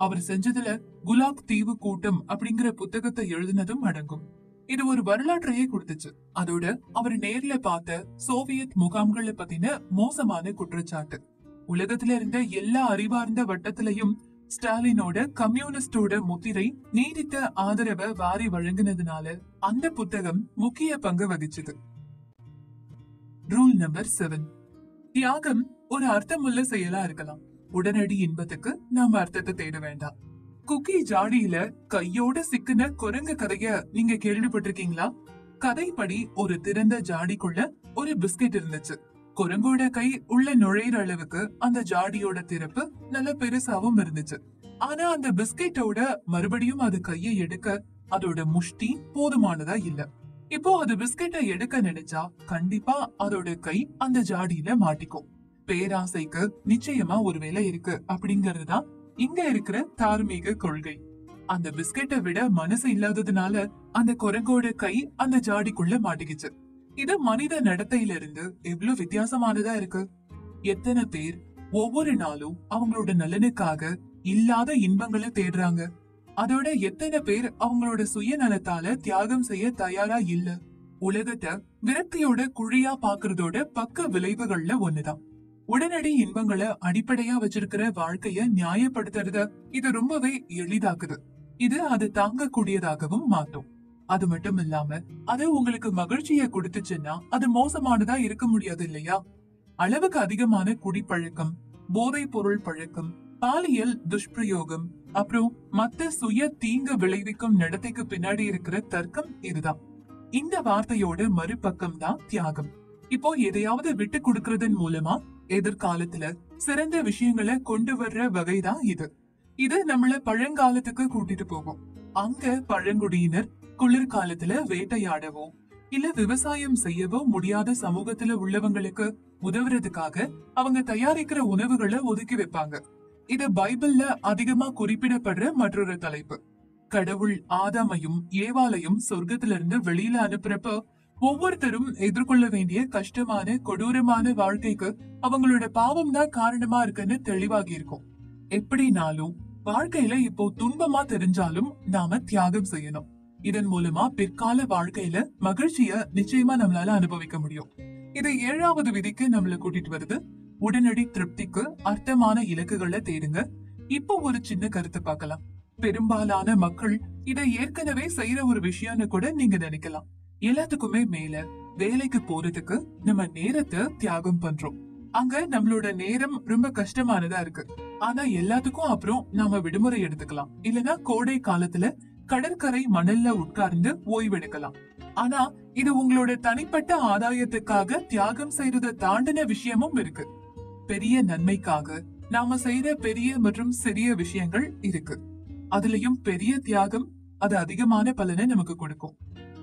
அவர் செஞ்சதுல குலாக் தீவு கூட்டம் அப்படிங்கிற புத்தகத்தை எழுதினதும் அடங்கும். இது ஒரு வரலாற்றையே கொடுத்துச்சு. அதோட அவர் நேர்ல பார்த்த சோவியத் முகாம்களை பத்தின மோசமான குற்றச்சாட்டு. உலகத்துல இருந்த எல்லா அறிவார்ந்த வட்டத்திலையும் ஸ்டாலினோட கம்யூனிஸ்டோட முத்திரை நீடித்த ஆதரவை வாரி வழங்கினதுனால அந்த புத்தகம் முக்கிய பங்கு வகிச்சது. Rule number 7. தியாகம் ஒரு அர்த்தமுள்ள செயலா இருக்கலாம். உடனடி இன்பத்துக்கு நாம அர்த்தத்தை தேட வேண்டாம். குக்கி ஜாடியில கையோட சிக்கின குரங்கு கதைய நீங்க கேள்விப்பட்டிருக்கீங்களா? கதைப்படி ஒரு திறந்த ஜாடிக்குள்ள ஒரு பிஸ்கெட் இருந்துச்சு. குரங்கோட கை உள்ள நுழையிற அளவுக்கு அந்த ஜாடியோட திறப்பு நல்ல பெருசாவும் இருந்துச்சு. ஆனா அந்த பிஸ்கெட்டோட மறுபடியும் அது கையை எடுக்க அதோட முஷ்டி போதுமானதா இல்ல. இப்போ அது பிஸ்கெட்டை எடுக்க நினைச்சா கண்டிப்பா அதோட கை அந்த ஜாடியில மாட்டிக்கும். பேராசைக்கு நிச்சயமா ஒரு வேலை இருக்கு அப்படிங்கறதுதான் இங்க இருக்கிற தார்மீக கொள்கை. அந்த பிஸ்கெட்டை விட மனசு இல்லாததுனால அந்த குரங்கோட கை அந்த ஜாடிக்குள்ள மாட்டிக்கிச்சு. இது மனித நடத்தையில இருந்து எவ்வளவு வித்தியாசமானதா இருக்கு. எத்தனை பேர் ஒவ்வொரு நாளும் அவங்களோட நலனுக்காக இல்லாத இன்பங்களை தேடுறாங்க. அதோட எத்தனை பேர் அவங்களோட சுயநலத்தால தியாகம் செய்ய தயாரா இல்ல. உலகத்தை விரக்தியோட குழியா பாக்குறதோட பக்க விளைவுகள்ல ஒண்ணுதான் உடனடி இன்பங்களை அடிப்படையா வச்சிருக்கிற வாழ்க்கைய நியாயப்படுத்துறத இது ரொம்பவே எளிதாக்குது. இது அது தாங்கக்கூடியதாகவும் மாட்டும். அது மட்டும் இல்லாம அது உங்களுக்கு மகிழ்ச்சிய கொடுத்துச்சுன்னா அது மோசமானதா இருக்க முடியாது இல்லையா? அளவுக்கு அதிகமான குடிப்பழக்கம், போதை பொருள் பழக்கம், பாலியல் துஷ்பிரயோகம், அப்புறம் மத்த சுய தீங்கு விளைவிக்கும் நடத்தைக்கு பின்னாடி இருக்கிற தர்க்கம் இதுதான். இந்த வார்த்தையோட மறுபக்கம் தான் தியாகம். இப்போ எதையாவது விட்டு கொடுக்கறதன் மூலமா எதிர்காலத்துல சிறந்த விஷயங்களை கொண்டு வர்ற வகைதான் இது. இது நம்மள பழங்காலத்துக்கு கூட்டிட்டு போகும். அங்க பழங்குடியினர் குளிர்காலத்துல வேட்டையாடவோ இல்ல விவசாயம் செய்யவோ முடியாத சமூகத்துல உள்ளவங்களுக்கு உதவுறதுக்காக அவங்க தயாரிக்கிற உணவுகளை ஒதுக்கி வைப்பாங்க. இது பைபிள்ல அதிகமா குறிப்பிடப்படுற மற்றொரு தலைப்பு. கடவுள் ஆதாமையும் ஏவாளையும் சொர்க்கத்துல இருந்து வெளியில அனுப்புறப்ப ஒவ்வொருத்தரும் எதிர்கொள்ள வேண்டிய கஷ்டமான கொடூரமான வாழ்க்கைக்கு அவங்களோட பாவம் தான் காரணமா இருக்குன்னு தெளிவாகி இருக்கும். எப்படினாலும் வாழ்க்கையில இப்போ துன்பமா தெரிஞ்சாலும் நாம தியாகம் செய்யணும். இதன் மூலமா பிற்கால வாழ்க்கையில மகிழ்ச்சிய நிச்சயமா நம்மளால அனுபவிக்க முடியும். இது 7வது விதிக்கு நம்மள கூட்டிட்டு வருது. உடனடி திருப்திக்கு அர்த்தமான இலக்குகளை தேடுங்க. இப்போ ஒரு சின்ன கருத்து பார்க்கலாம். பெரும்பாலான மக்கள் இதை ஏற்கனவே செய்யற ஒரு விஷயம்னு கூட நீங்க நினைக்கலாம். எல்லாத்துக்குமே மேல வேலைக்கு போறதுக்கு நம்ம நேரத்தை தியாகம் பண்றோம். அங்க நம்மளோட நேரம் ரொம்ப கஷ்டமானதா இருக்கு. ஆனா எல்லாத்துக்கும் அப்புறம் நாம விடுமுறை எடுத்துக்கலாம். இல்லனா கோடை காலத்துல கடற்கரை மணல்ல உட்கார்ந்து ஓய்வெடுக்கலாம். ஆனா இது உங்களோட தனிப்பட்ட ஆதாயத்துக்காக தியாகம் செய்யறத தாண்டின விஷயமும் இருக்கு. பெரிய நன்மைக்காக நாம செய்யற பெரிய மற்றும் சிறிய விஷயங்கள் இருக்கு. அதுலயும் பெரிய தியாகம் அது அதிகமான பலனை நமக்கு கொடுக்கும்.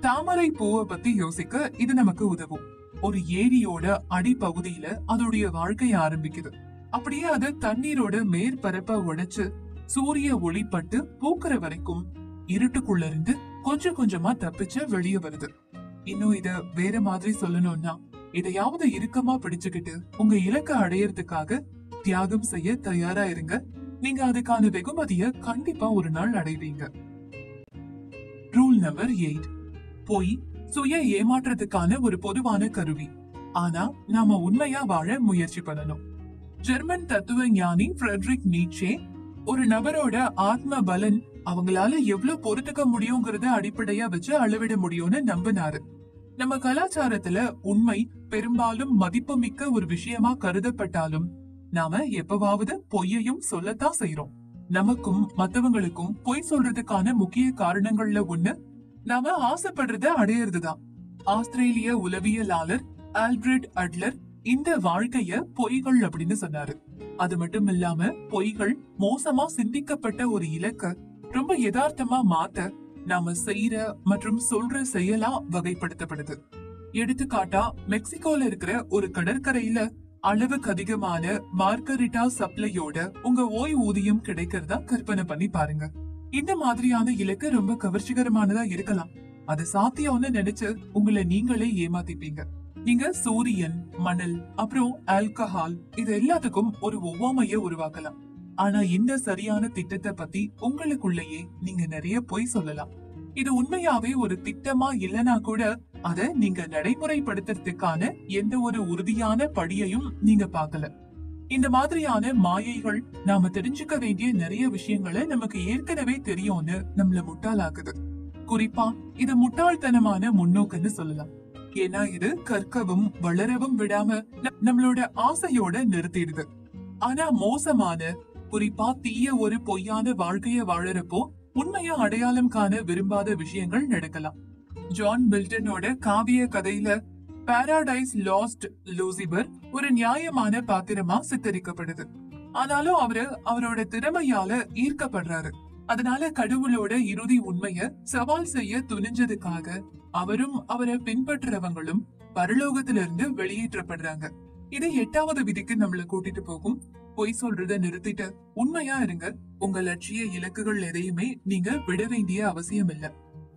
தாமரை பூவை பத்தி யோசிக்க இது நமக்கு உதவும். ஒரு ஏரியோட அடிப்பகுதியில அதோடைய வாழ்க்கை ஆரம்பிக்குது. அப்படியே அது தண்ணீரோட மேற்பரப்ப உடைச்சு சூரிய ஒளிப்பட்டு பூக்கிற வரைக்கும் இருட்டுக்குள்ள இருந்து கொஞ்சம் கொஞ்சமா தப்பிச்சு வெளியே வருது. இன்னும் இத வேற மாதிரி சொல்லணும்னா, எதையாவது இறுக்கமா பிடிச்சுக்கிட்டு உங்க இலக்கை அடையறதுக்காக தியாகம் செய்ய தயாரா இருங்க. நீங்க அதுக்கான வெகுமதிய கண்டிப்பா ஒரு நாள் அடைவீங்க. Rule number 8. பொய் சுய ஏமாற்றத்துக்கான ஒரு பொதுவான கருவி. ஆனா நாம உண்மையா வாழ முயற்சி பண்ணணும். ஜெர்மன் தத்துவ ஞானி ஃப்ரெட்ரிக் நீட்சே ஒரு நபரோட ஆத்ம பலன் அவங்களால எவ்வளவு பொறுத்துக்க முடியுங்கிறத அடிப்படையா வச்சு அளவிட முடியும்னு நம்பினாரு. நம்ம கலாச்சாரத்துல உண்மை பெரும்பாலும் மதிப்புமிக்க ஒரு விஷயமா கருதப்பட்டாலும் நாம எப்பவாவது பொய்யையும் சொல்லத்தான் செய்யறோம். நமக்கும் மத்தவங்களுக்கும் பொய் சொல்றதுக்கான முக்கிய காரணங்கள்ல ஒண்ணு நாம ஆசைப்படுறத அடையறதுதான். ஆஸ்திரேலிய உளவியலாளர் ஆல்பிரட் அட்லர் இந்த வாழ்க்கைய பொய்கள் அப்படின்னு சொன்னாரு. அது மட்டும் இல்லாம பொய்கள் மோசமா சிந்திக்கப்பட்ட ஒரு இலக்க ரொம்ப யதார்த்தமா மாத்த நாம செய்யற மற்றும் சொல்ற செயலா வகைப்படுத்தப்படுது. எடுத்துக்காட்டா மெக்சிகோல இருக்கிற ஒரு கடற்கரையில அளவுக்கு அதிகமான மார்கரிட்டா சப்ளையோட உங்க ஓய்வூதியம் கிடைக்கிறதா கற்பனை பண்ணி பாருங்க. இந்த மாதிரியான இலக்கு ரொம்ப கவர்ச்சிகரமானதா இருக்கலாம். அது சாத்தியம்னு நினைச்சு உங்களை நீங்களே ஏமாத்திப்பீங்க. நீங்க சூரியன், மணல், அப்புறம் ஆல்கஹால் இது எல்லாத்துக்கும் ஒரு ஒவ்வாமைய உருவாக்கலாம். ஆனா இந்த சரியான திட்டத்தை பத்தி உங்களுக்குள்ளேயே நீங்க நிறைய பொய் சொல்லலாம். இது உண்மையாவே ஒரு திட்டமா இல்லனா கூட அத நீங்க நடைமுறைப்படுத்துறதுக்கான எந்த ஒரு உறுதியான படியையும் நீங்க பார்க்கல. இந்த மாதிரியான மாயைகள் நாம தெரிஞ்சுக்க வேண்டிய நிறைய விஷயங்களை நமக்கு ஏற்கனவே தெரியும்னு நம்மள முட்டாளாக்குது. குறிப்பா இது முட்டாள்தனமான முன்னோக்குன்னு சொல்லலாம். ஏன்னா இது கற்கவும் வளரவும் விடாம நம்மளோட ஆசையோட நிறுத்திடுது. ஆனா மோசமான குறிப்பா தீய ஒரு பொய்யான வாழ்க்கைய வாழறப்போ உண்மையா அடையாளம் காண விரும்பாத விஷயங்கள் நடக்கலாம். ஜான் மில்டனோட காவிய கதையில பாராடைஸ் லாஸ்ட் லூசிபர் ஒரு நியாயமான பாத்திரமா சித்தரிக்கப்படுது. ஆனாலும் அவரோட திறமையால ஈர்க்கப்படுறாரு. அதனால கடவுளோட இறுதி உண்மைய சவால் செய்ய துணிஞ்சதுக்காக அவரும் அவரை பின்பற்றுறவங்களும் பரலோகத்திலிருந்து வெளியேற்றப்படுறாங்க. இது 8வது விதிக்கு நம்மள கூட்டிட்டு போகும். பொய் சொல்றத நிறுத்திட்டு உண்மையா இருங்க. உங்க லட்சிய இலக்குகள் எதையுமே நீங்க விட வேண்டிய அவசியம் இல்ல.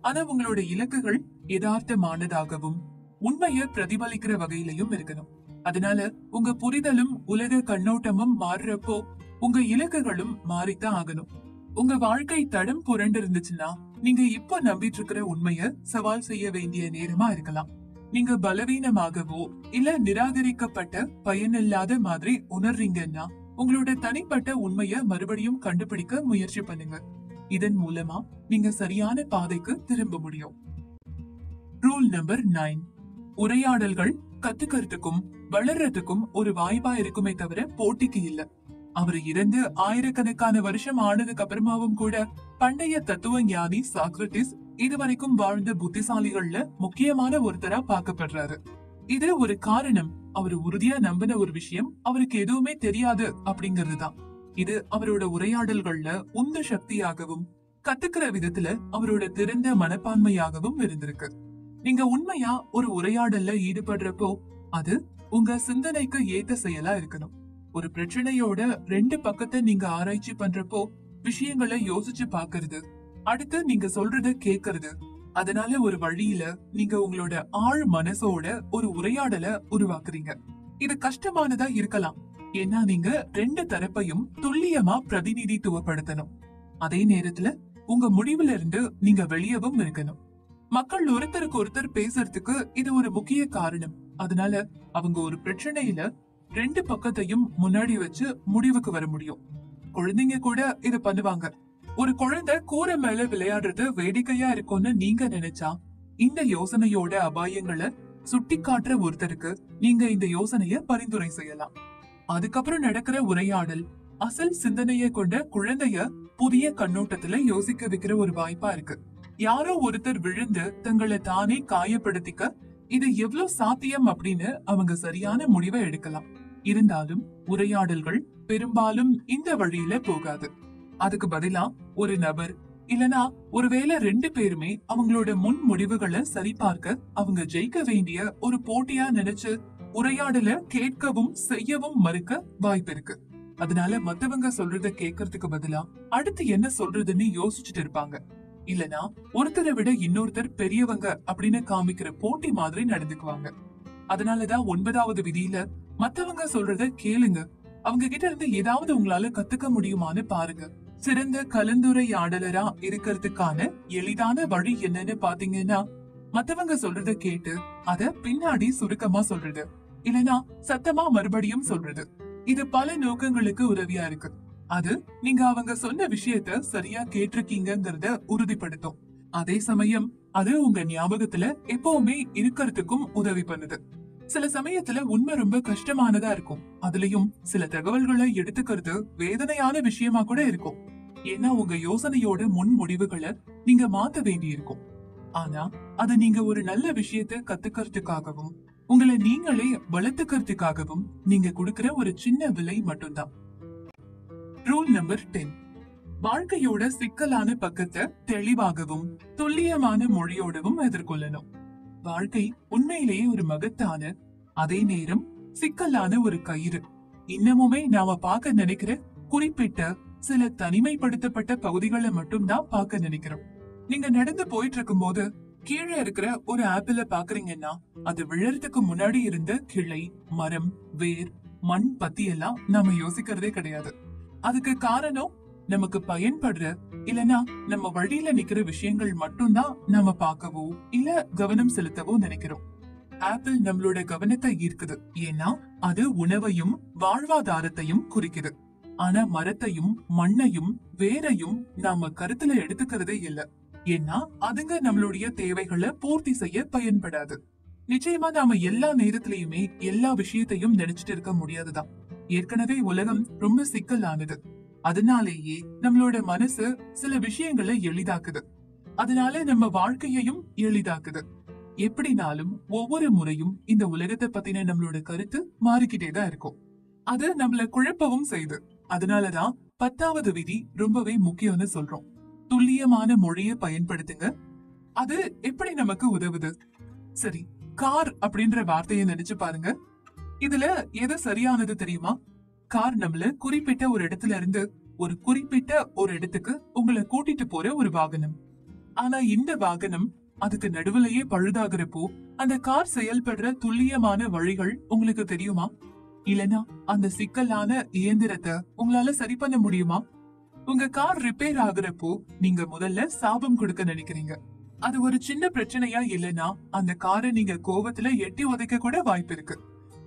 ஆனா உங்களோட இலக்குகள் யதார்த்தமானதாகவும் உண்மைய பிரதிபலிக்கிற வகையிலையும் இருக்கணும். அதனால உங்க புரிதலும் உலக கண்ணோட்டமும் மாறுறப்போ உங்க இலக்குகளும் மாறித்தான் ஆகணும். உங்க வாழ்க்கை தடம் புரண்டு இருந்துச்சுன்னா நீங்க இப்ப நம்பிட்டு இருக்கிற உண்மைய சவால் செய்ய வேண்டிய நேரமா இருக்கலாம். நீங்க பலவீனமாகவோ இல்ல நிராகரிக்கப்பட்ட பயனில்லாத மாதிரி உணர்றீங்கன்னா உங்களோட தனிப்பட்ட உண்மைய மறுபடியும் கண்டுபிடிக்க முயற்சி பண்ணுங்க. இதன் மூலமா நீங்க சரியான பாதைக்கு திரும்ப முடியும். Rule number 9. உரையாடல்கள் கத்துக்கிறதுக்கும் வளர்றதுக்கும் ஒரு வாய்ப்பா இருக்குமே தவிர போட்டிக்கு இல்ல. அவர் இறந்து ஆயிரக்கணக்கான வருஷம் ஆனதுக்கு அப்புறமாவும் கூட பண்டைய தத்துவ ஞானி சாக்ரட்டிஸ் இதுவரைக்கும் வாழ்ந்த புத்திசாலிகள்ல முக்கியமான ஒருத்தரா பார்க்கப்படுறாரு. இது ஒரு காரணம். அவர் உறுதியா நம்பின ஒரு விஷயம் அவருக்கு எதுவுமே தெரியாது அப்படிங்கறதுதான். இது அவரோட உரையாடல்கள்ல உந்து சக்தியாகவும் கத்துக்கிற விதத்துல அவரோட திறந்த மனப்பான்மையாகவும் இருந்திருக்கு. நீங்க உண்மையா ஒரு உரையாடல்ல ஈடுபடுறப்போ அது உங்க சிந்தனைக்கு ஏத்த செயலா இருக்கணும். ஒரு பிரச்சனையோட 2 பக்கத்தை நீங்க ஆராய்ச்சி பண்றப்போ விஷயங்களை யோசிச்சு பாக்குறது, அடுத்து நீங்க சொல்றத கேக்குறது, அதனால ஒரு வழியில நீங்க உங்களோட ஆழ் மனசோட ஒரு உரையாடலை உருவாக்குறீங்க. இது கஷ்டமானதா இருக்கலாம். ஏன்னா நீங்க 2 தரப்பையும் துல்லியமா பிரதிநிதித்துவப்படுத்தணும். அதே நேரத்துல உங்க முடிவுல இருந்து நீங்க வெளியவும் இருக்கணும். மக்கள் ஒருத்தருக்கு ஒருத்தர் பேசுறதுக்கு இது ஒரு முக்கிய காரணம். அதனால அவங்க ஒரு பிரச்சனையில 2 பக்கத்தையும் முன்னாடி வச்சு முடிவுக்கு வர முடியும். குழந்தைங்க கூட இத பண்ணுவாங்க. ஒரு குழந்தை கூரை மேல விளையாடுறது வேடிக்கையா இருக்கும்னு நீங்க நினைச்சா இந்த யோசனையோட அபாயங்களை சுட்டி காட்டுற ஒருத்தருக்கு நீங்க இந்த யோசனைய பரிந்துரை செய்யலாம். அதுக்கப்புறம் நடக்கிற உரையாடல் அசல் சிந்தனைய கொண்ட குழந்தைய புதிய கண்ணோட்டத்துல யோசிக்க வைக்கிற ஒரு வாய்ப்பா இருக்கு. யாரோ ஒருத்தர் விழுந்து தங்களை தானே காயப்படுத்திக்க இது எவ்வளவு சாத்தியம் அப்படின்னு அவங்க சரியான முடிவை எடுக்கலாம். இருந்தாலும் உரையாடல்கள் பெரும்பாலும் இந்த வழியில போகாது. அதுக்கு பதிலா ஒரு நபர் இல்லனா ஒருவேளை 2 பேருமே அவங்களோட முன் முடிவுகளை சரிபார்க்க அவங்க ஜெயிக்க வேண்டிய ஒரு போட்டியா நினைச்சு உரையாடல கேட்கவும் செய்யவும் மறுக்க வாய்ப்பு இருக்கு. அதனால மத்தவங்க சொல்றத கேட்கறதுக்கு பதிலா அடுத்து என்ன சொல்றதுன்னு யோசிச்சுட்டு இருப்பாங்க. இல்லனா ஒருத்தரை விட இன்னொருத்தர் பெரியவங்க அப்படின்னு காமிக்கிற போட்டி மாதிரி நடந்துக்குவாங்க. அதனாலதான் 9வது விதியில மத்தவங்க சொல்றத கேளுங்க, அவங்க கிட்ட இருந்து ஏதாவது உங்களால கத்துக்க முடியுமான்னு பாருங்க. சிறந்த கலந்துரையாடலரா இருக்கிறதுக்கான எளிதான வழி என்னன்னு பாத்தீங்கன்னா, மத்தவங்க சொல்றத கேட்டு அத பின்னாடி சுருக்கமா சொல்றது, இல்லனா சத்தமா மறுபடியும் சொல்றது. இது பல நோக்கங்களுக்கு உதவியா இருக்கு. அது நீங்க அவங்க சொன்ன விஷயத்த சரியா கேட்டிருக்கீங்கங்கறத உறுதிப்படுத்தும். அதே சமயம் அது உங்க ஞாபகத்துல எப்பவுமே இருக்கிறதுக்கும் உதவி பண்ணுது. சில சமயத்துல உண்மை ரொம்ப கஷ்டமானதா இருக்கும். அதுலயும் சில தகவல்களை எடுத்துக்கிறது வேதனையான விஷயமா கூட இருக்கும். ஏன்னா உங்க யோசனையோட முன் முடிவுகளை நீங்க மாத்த வேண்டி இருக்கும். ஆனா அது நீங்க ஒரு நல்ல விஷயத்த கத்துக்கிறதுக்காகவும் உங்களை நீங்களே வளர்த்துக்கிறதுக்காகவும் நீங்க கொடுக்கிற ஒரு சின்ன விலை மட்டும்தான். Rule number 10. வாழ்க்கையோட சிக்கலான பக்கத்தை தெளிவாகவும் துல்லியமான மொழியோடவும் எதிர்கொள்ளணும். வாழ்க்கை உண்மையிலேயே ஒரு மகத்தான, அதே நேரம் சிக்கலான ஒரு கயிறு. இன்னமுமே நாம பார்க்க நினைக்கிற குறிப்பிட்ட சில தனிமைப்படுத்தப்பட்ட பகுதிகளை மட்டும்தான் பார்க்க நினைக்கிறோம். நீங்க நடந்து போயிட்டு இருக்கும் போது கீழே இருக்கிற ஒரு ஆப்பிள பாக்குறீங்கன்னா, அது விழறதுக்கு முன்னாடி இருந்த கிளை, மரம், வேர், மண் பத்தி எல்லாம் நாம யோசிக்கிறதே கிடையாது. அதுக்கு காரணம் நமக்கு பயன்படுற இல்லனா நம்ம வழியில நிக்கிற விஷயங்கள் மட்டும்தான் நாம பார்க்கவோ இல்ல கவனம் செலுத்தவோ நினைக்கிறோம். ஆப்பிள் நம்மளோட கவனத்தை ஈர்க்குது, ஏன்னா அது உணவையும் வாழ்வாதாரத்தையும் குறிக்குது. ஆனா மரத்தையும் மண்ணையும் வேரையும் நாம கருத்துல எடுத்துக்கிறதே இல்ல, ஏன்னா அதுங்க நம்மளுடைய தேவைகளை பூர்த்தி செய்ய பயன்படாது. நிச்சயமா நாம எல்லா நேரத்திலயுமே எல்லா விஷயத்தையும் நினைச்சிட்டு இருக்க முடியாதுதான். ஏற்கனவே உலகம் ரொம்ப சிக்கலானது. அதனாலேயே நம்மளோட மனசு சில விஷயங்களை எளிதாக்குது. அதனால நம்ம வாழ்க்கையையும் எளிதாக்குது. எப்படினாலும் ஒவ்வொரு முறையும் இந்த உலகத்தை பத்தின நம்மளோட கருத்து மாறிக்கிட்டேதான் இருக்கும். அது நம்மள குழப்பவும் செய்யுது. அதனாலதான் 10வது விதி ரொம்பவே முக்கியம்னு சொல்றோம். துல்லியமான மொழியை பயன்படுத்துங்க. அது எப்படி நமக்கு உதவுது? சரி, கார் அப்படின்ற வார்த்தையை நினைச்சு பாருங்க. இதுல எது சரியானது தெரியுமா? கார் நம்மள குறிப்பிட்ட ஒரு இடத்துல இருந்து ஒரு குறிப்பிட்ட ஒரு இடத்துக்கு உங்களை கூட்டிட்டு போற ஒரு வாகனம். ஆனா இந்த வாகனம் அதுக்கு நடுவுலயே பழுதாகிறப்போ அந்த கார் செயல்படுற துல்லியமான வழிகள் உங்களுக்கு தெரியுமா? இல்லனா அந்த சிக்கலான இயந்திரத்தை உங்களால சரி பண்ண முடியுமா? உங்க கார் ரிப்பேர் ஆகுறப்போ நீங்க முதல்ல சாபம் கொடுக்க நினைக்கிறீங்க. அது ஒரு சின்ன பிரச்சனையா இல்லனா அந்த காரை நீங்க கோவத்துல எட்டி உதைக்க கூட வாய்ப்பு இருக்கு.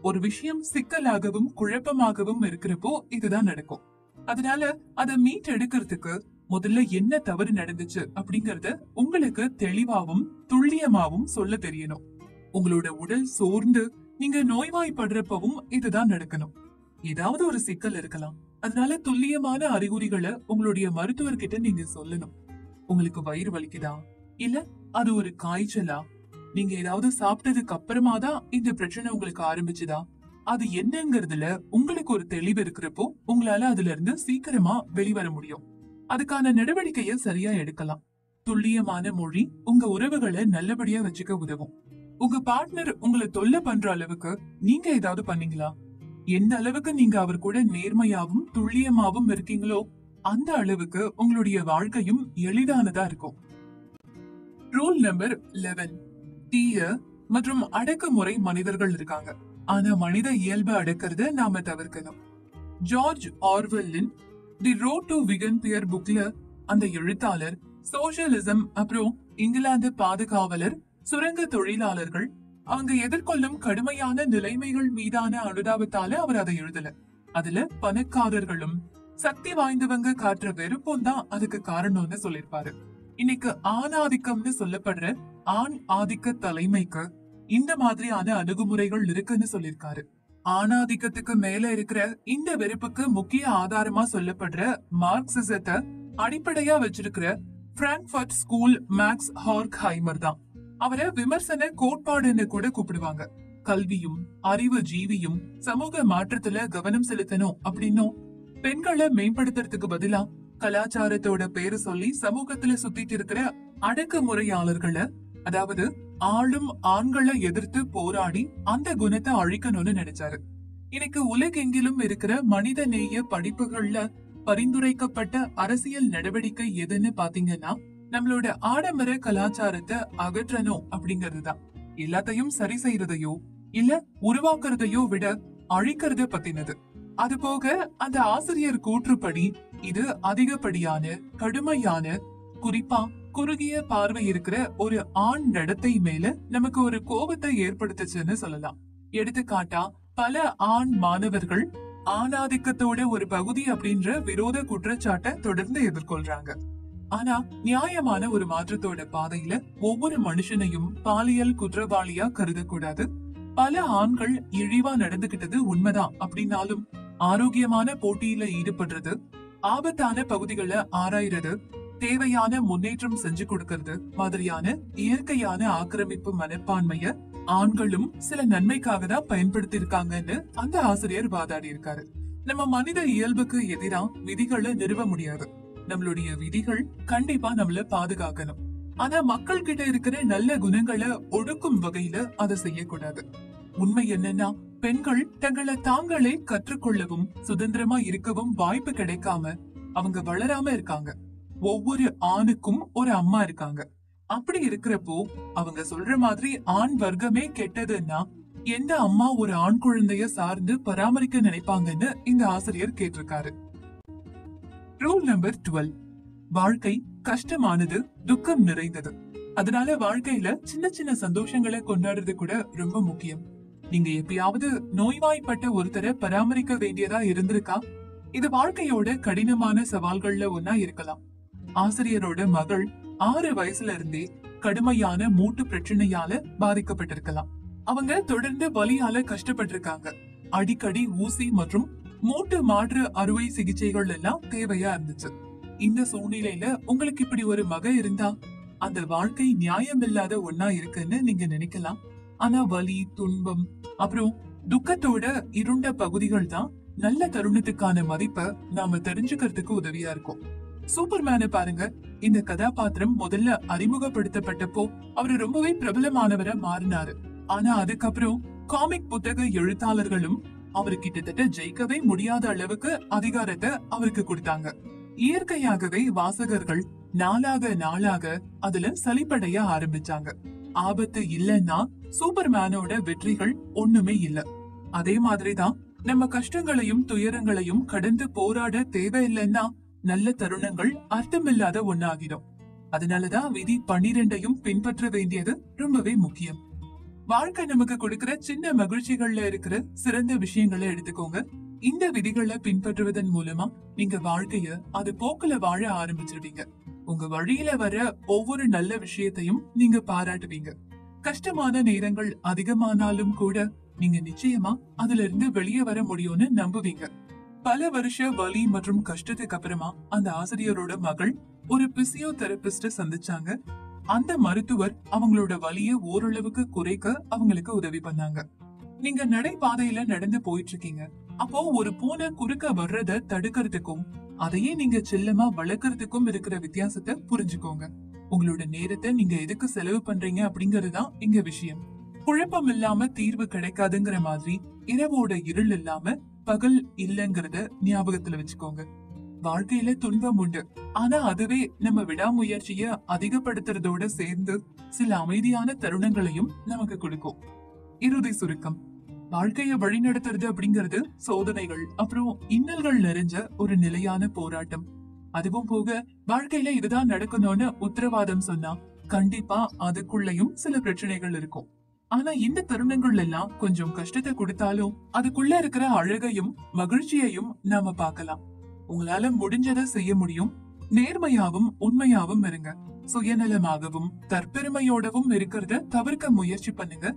ஒரு விஷயம் சிக்கலாகவும் குழப்பமாகவும் இருக்கிறப்போ இதுதான் நடக்கும். அதனால அதை மீட் எடுக்கிறதுக்கு முதல்ல என்ன தவறு நடந்துச்சு அப்படிங்கறத உங்களுக்கு தெளிவாவும் துல்லியமாவும் சொல்ல தெரியணும். உங்களோட உடல் சோர்ந்து நீங்க நோய்வாய்ப்படுறப்பவும் இதுதான் நடக்கணும். ஏதாவது ஒரு சிக்கல் இருக்கலாம். அதனால துல்லியமான அறிகுறிகளை உங்களுடைய மருத்துவர்கிட்ட நீங்க சொல்லணும். உங்களுக்கு வயிறு வலிக்குதா, இல்ல அது ஒரு காய்ச்சலா, நீங்க ஏதாவது சாப்பிட்டதுக்கு அப்புறமா தான் இந்த பிரச்சனை உங்களுக்கு ஆரம்பிச்சுதா, அது என்னங்கிறதுல உங்களுக்கு ஒரு தெளிவு இருக்கிறப்போ உங்களால அதுல இருந்து சீக்கிரமா வெளிவர முடியும். அதுக்கான நடவடிக்கைய சரியா எடுக்கலாம். துல்லியமான மொழி உங்க உறவுகளை நல்லபடியா வச்சுக்க உதவும். உங்க பார்ட்னர் உங்களை தொல்லை பண்ற அளவுக்கு நீங்க ஏதாவது பண்ணீங்களா? எந்த அளவுக்கு நீங்க அவர் கூட நேர்மையாவும் துல்லியமாவும் இருக்கீங்களோ அந்த அளவுக்கு உங்களுடைய வாழ்க்கையும் எளிதானதா இருக்கும். Rule number 11. தீய மற்றும் அடக்குமுறை மனிதர்கள் இருக்காங்க. ஆனா மனித இயல்பை அடக்கிறத நாம தவிர்க்கணும். ஜார்ஜ் ஆர்வெல்லின் தி ரோட் டு விகன்பியர் புக்ல அந்த எழுத்தாளர் சோசியலிசம் அப்புறம் இங்கிலாந்து பாதுகாவலர் சுரங்க தொழிலாளர்கள் அவங்க எதிர்கொள்ளும் கடுமையான நிலைமைகள் மீதான அனுதாபத்தால அவர் அதை எழுதல. அதுல பணக்காரர்களும் சக்தி வாய்ந்தவங்க காட்டுற வெறுப்பும் தான் அதுக்கு காரணம்னு சொல்லிருப்பாரு. இன்னைக்கு ஆணாதிக்கம்னு சொல்லப்படுற ஆண் ஆதிக்க தலைமைக்கு இந்த மாதிரியான அணுகுமுறைகள் இருக்குன்னு சொல்லிருக்காரு. ஆணாதிக்கத்துக்கு மேல இருக்கிற இந்த வெறுப்புக்கு முக்கிய ஆதாரமா சொல்லப்படுற மார்க்சிசத்தை அடிப்படையா வச்சிருக்கிற பிராங்க்ஃபர்ட் ஸ்கூல் மேக்ஸ் ஹார்க்ஹைமர் தான். அவரை விமர்சன கோட்பாடுன்னு கூட கூப்பிடுவாங்க. கல்வியும் அறிவு ஜீவியும் சமூக மாற்றத்துல கவனம் செலுத்தணும் அப்படின்னும், பெண்களை மேம்படுத்துறதுக்கு பதிலா கலாச்சாரத்தோட பேரு சொல்லி சமூகத்துல சுத்திட்டு இருக்கிற அடக்குமுறையாளர்களை, அதாவது ஆளும் ஆண்களை எதிர்த்து போராடி அந்த குணத்தை அழிக்கணும்னு நினைச்சாரு. இன்னைக்கு உலகெங்கிலும் இருக்கிற மனித நேய படிப்புகள்ல பரிந்துரைக்கப்பட்ட அரசியல் நடவடிக்கை எதுன்னு பாத்தீங்கன்னா, நம்மளோட ஆடம்பர கலாச்சாரத்தை அகற்றணும் அப்படிங்கறதுதான். எல்லாத்தையும் சரி செய்யறதையோ இல்ல உருவாக்குறதையோ விட அழிக்கிறத பத்தினது. அது போக அந்த ஆசிரியர் கூற்றுப்படி இது அதிகப்படியான கடுமையான, குறிப்பா குறுகிய பார்வை இருக்கிற ஒரு ஆண் நடத்தை மேல நமக்கு ஒரு கோபத்தை ஏற்படுத்துச்சுன்னு சொல்லலாம். எடுத்துக்காட்டா, பல ஆண் மாணவர்கள் ஆணாதிக்கத்தோட ஒரு பகுதி அப்படின்ற விரோத குற்றச்சாட்டை தொடர்ந்து எதிர்கொள்றாங்க. ஆனா நியாயமான ஒரு மாற்றத்தோட பாதையில ஒவ்வொரு மனுஷனையும் பாலியல் குற்றவாளியா கருதக்கூடாது. பல ஆண்கள் இழிவா நடந்துகிட்டது உண்மைதான் அப்படின்னாலும் ஆரோக்கியமான போட்டியில ஈடுபடுறது, ஆபத்தான பகுதிகளை ஆராய்றது, தேவையான முன்னேற்றம் செஞ்சு கொடுக்கறது மாதிரியான இயற்கையான ஆக்கிரமிப்பு மனப்பான்மைய ஆண்களும் சில நன்மைக்காக தான் பயன்படுத்தி இருக்காங்கன்னு அந்த ஆசிரியர் வாதாடி இருக்காரு. நம்ம மனித இயல்புக்கு எதிரா விதிகளை நிறுவ முடியாது. நம்மளுடைய விதிகள் கண்டிப்பா நம்மள பாதுகாக்கணும். ஆனா மக்கள் கிட்ட இருக்கிற நல்ல குணங்களை ஒடுக்கும் வகையில அதை செய்யக்கூடாது. உண்மை என்னன்னா, பெண்கள் தங்களை தாங்களே கற்றுக்கொள்ளவும் சுதந்திரமா இருக்கவும் வாய்ப்பு கிடைக்காம அவங்க வளராம இருக்காங்க. ஒவ்வொரு ஆணுக்கும் ஒரு அம்மா இருக்காங்க. அப்படி இருக்கிறப்போ அவங்க சொல்ற மாதிரி ஆண் வர்க்கமே கெட்டதுன்னா எந்த அம்மா ஒரு ஆண் குழந்தைய சார்ந்து பராமரிக்க நினைப்பாங்கன்னு இந்த ஆசிரியர் கேட்டிருக்காரு. Rule number 12. வாழ்க்கை கஷ்டமானது, துக்கம் நிறைந்தது. அதனால வாழ்க்கையில சின்ன சின்ன சந்தோஷங்களை கொண்டாடுறது கூட ரொம்ப முக்கியம். நீங்க எப்பயாவது நோய்வாய்ப்பட்ட ஒருத்தரை பராமரிக்க வேண்டியதா இருந்திருக்கா? இது வாழ்க்கையோட கடினமான சவால்கள்ல ஒன்னா இருக்கலாம். ஆசிரியரோட மகள் 6 வயசுல இருந்தே கடுமையான மூட்டு பிரச்சனையால பாதிக்கப்பட்டிருக்கலாம். அவங்க தொடர்ந்து வலியால கஷ்டப்பட்டிருக்காங்க. அடிக்கடி ஊசி மற்றும் மூட்டு மாற்று அறுவை சிகிச்சைகள் எல்லாம் தேவையா இருந்துச்சு. இந்த சூழ்நிலையில உங்களுக்கு இப்படி ஒரு மக இருந்தா அந்த வாழ்க்கை நியாயமில்லாத ஒன்னா இருக்குன்னு நீங்க நினைக்கலாம். ஆனா வலி, துன்பம், அப்புறம் துக்கத்தோட இருண்ட பகுதிகள் தான் நல்ல தருணத்துக்கான மதிப்பை நாம தெரிஞ்சுக்கிறதுக்கு உதவியா இருக்கும். சூப்பர்மேனை பாருங்க. இந்த கதாபாத்திரம் முதல்ல அறிமுகப்படுத்தப்பட்டப்போ அவரு ரொம்பவே பிரபலமானவரை மாறினாரு. ஆனா அதுக்கப்புறம் காமிக் புத்தக எழுத்தாளர்களும் அவரு கிட்டத்தட்ட ஜெயிக்கவே முடியாத அளவுக்கு அதிகாரத்தை அவருக்கு கொடுத்தாங்க. இயற்கையாகவே வாசகர்கள் நாளாக நாளாக அதுல சலிப்படைய ஆரம்பிச்சாங்க. ஆபத்து இல்லைன்னா சூப்பர்மேனோட வெற்றிகள் ஒண்ணுமே இல்ல. அதே மாதிரிதான் நம்ம கஷ்டங்களையும் துயரங்களையும் கடந்து போராட தேவையில்லைன்னா நல்ல தருணங்கள் அர்த்தமில்லாத ஒன்னாகிடும். அதனாலதான் விதி 12ஐயும் பின்பற்ற வேண்டியது ரொம்பவே முக்கியம். வாழ்க்கை நமக்கு கொடுக்கிற சின்ன மகிழ்ச்சிகள்ல இருக்கிற சிறந்த விஷயங்களை எடுத்துக்கோங்க. இந்த விதிகளை பின்பற்றுவதன் மூலமா நீங்க வாழ்க்கைய அது போக்குல வாழ ஆரம்பிச்சிருவீங்க. உங்க வழியில வர ஒவ்வொரு நல்ல விஷயத்தையும் நீங்க பாராட்டுவீங்க. கஷ்டமான நேரங்கள் அதிகமானாலும் கூட நீங்க நிச்சயமா அதுல இருந்து வெளியே வர முடியும்னு நம்புவீங்க. பல வருஷ வலி மற்றும் கஷ்டத்துக்கு அப்புறமா அந்த ஆசிரியரோட மகள் ஒரு பிசியோதெரபிஸ்ட சந்திச்சாங்க. அந்த மருத்துவர் அவங்களோட வலிய ஓரளவுக்கு குறைக்க அவங்களுக்கு உதவி பண்ணாங்க. நீங்க நடைபாதையில நடந்து போயிட்டு இருக்கீங்க. அப்போ ஒரு பூனை குறுக்க வர்றத தடுக்கிறதுக்கும் அதையே நீங்க செல்லமா வளர்க்கறதுக்கும் இருக்கிற வித்தியாசத்தை புரிஞ்சுக்கோங்க. உங்களோட நேரத்தை நீங்க எதுக்கு செலவு பண்றீங்க அப்படிங்கறதுதான் இங்க விஷயம். குழப்பம் இல்லாம தீர்வு கிடைக்காதுங்கிற மாதிரி இரவோட இருள் இல்லாம பகல் இல்லங்கிறத ஞாபகத்துல வச்சுக்கோங்க. வாழ்க்கையில துன்பம் உண்டு. ஆனா அதுவே நம்ம விடாமுயற்சிய அதிகப்படுத்துறதோட சேர்ந்து சில அமைதியான தருணங்களையும் நமக்கு கொடுக்கும். இறுதி சுருக்கம்: வாழ்க்கைய வழிநடத்துறது அப்படிங்கிறது சோதனைகள் அப்புறம் இன்னல்கள் நிறைஞ்ச ஒரு நிலையான போராட்டம். அதுவும் போக வாழ்க்கையில இதுதான் நடக்கணும்னு உத்தரவாதம் சொன்னா கண்டிப்பா அதுக்குள்ளயும் சில பிரச்சனைகள் இருக்கும். ஆனா இந்த தருணங்கள் எல்லாம் கொஞ்சம் கஷ்டத்தை கொடுத்தாலும் அதுக்குள்ள இருக்கிற அழகையும் மகிழ்ச்சியையும் நாம பார்க்கலாம். உங்களால முடிஞ்சதை செய்ய முடியும். நேர்மையாவும் உண்மையாவும் இருங்க. சுயநலமாகவும் தற்பெருமையோடவும் இருக்கிறத தவிர்க்க முயற்சி பண்ணுங்க.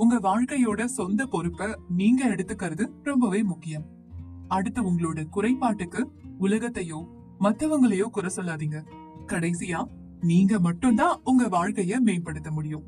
உங்க வாழ்க்கையோட சொந்த பொறுப்பை நீங்க எடுத்துக்கிறது ரொம்பவே முக்கியம். அடுத்து உங்களோட குறைபாட்டுக்கு உலகத்தையோ மத்தவங்களையோ குறை சொல்லாதீங்க. கடைசியா நீங்க மட்டும்தான் உங்க வாழ்க்கைய மேம்படுத்த முடியும்.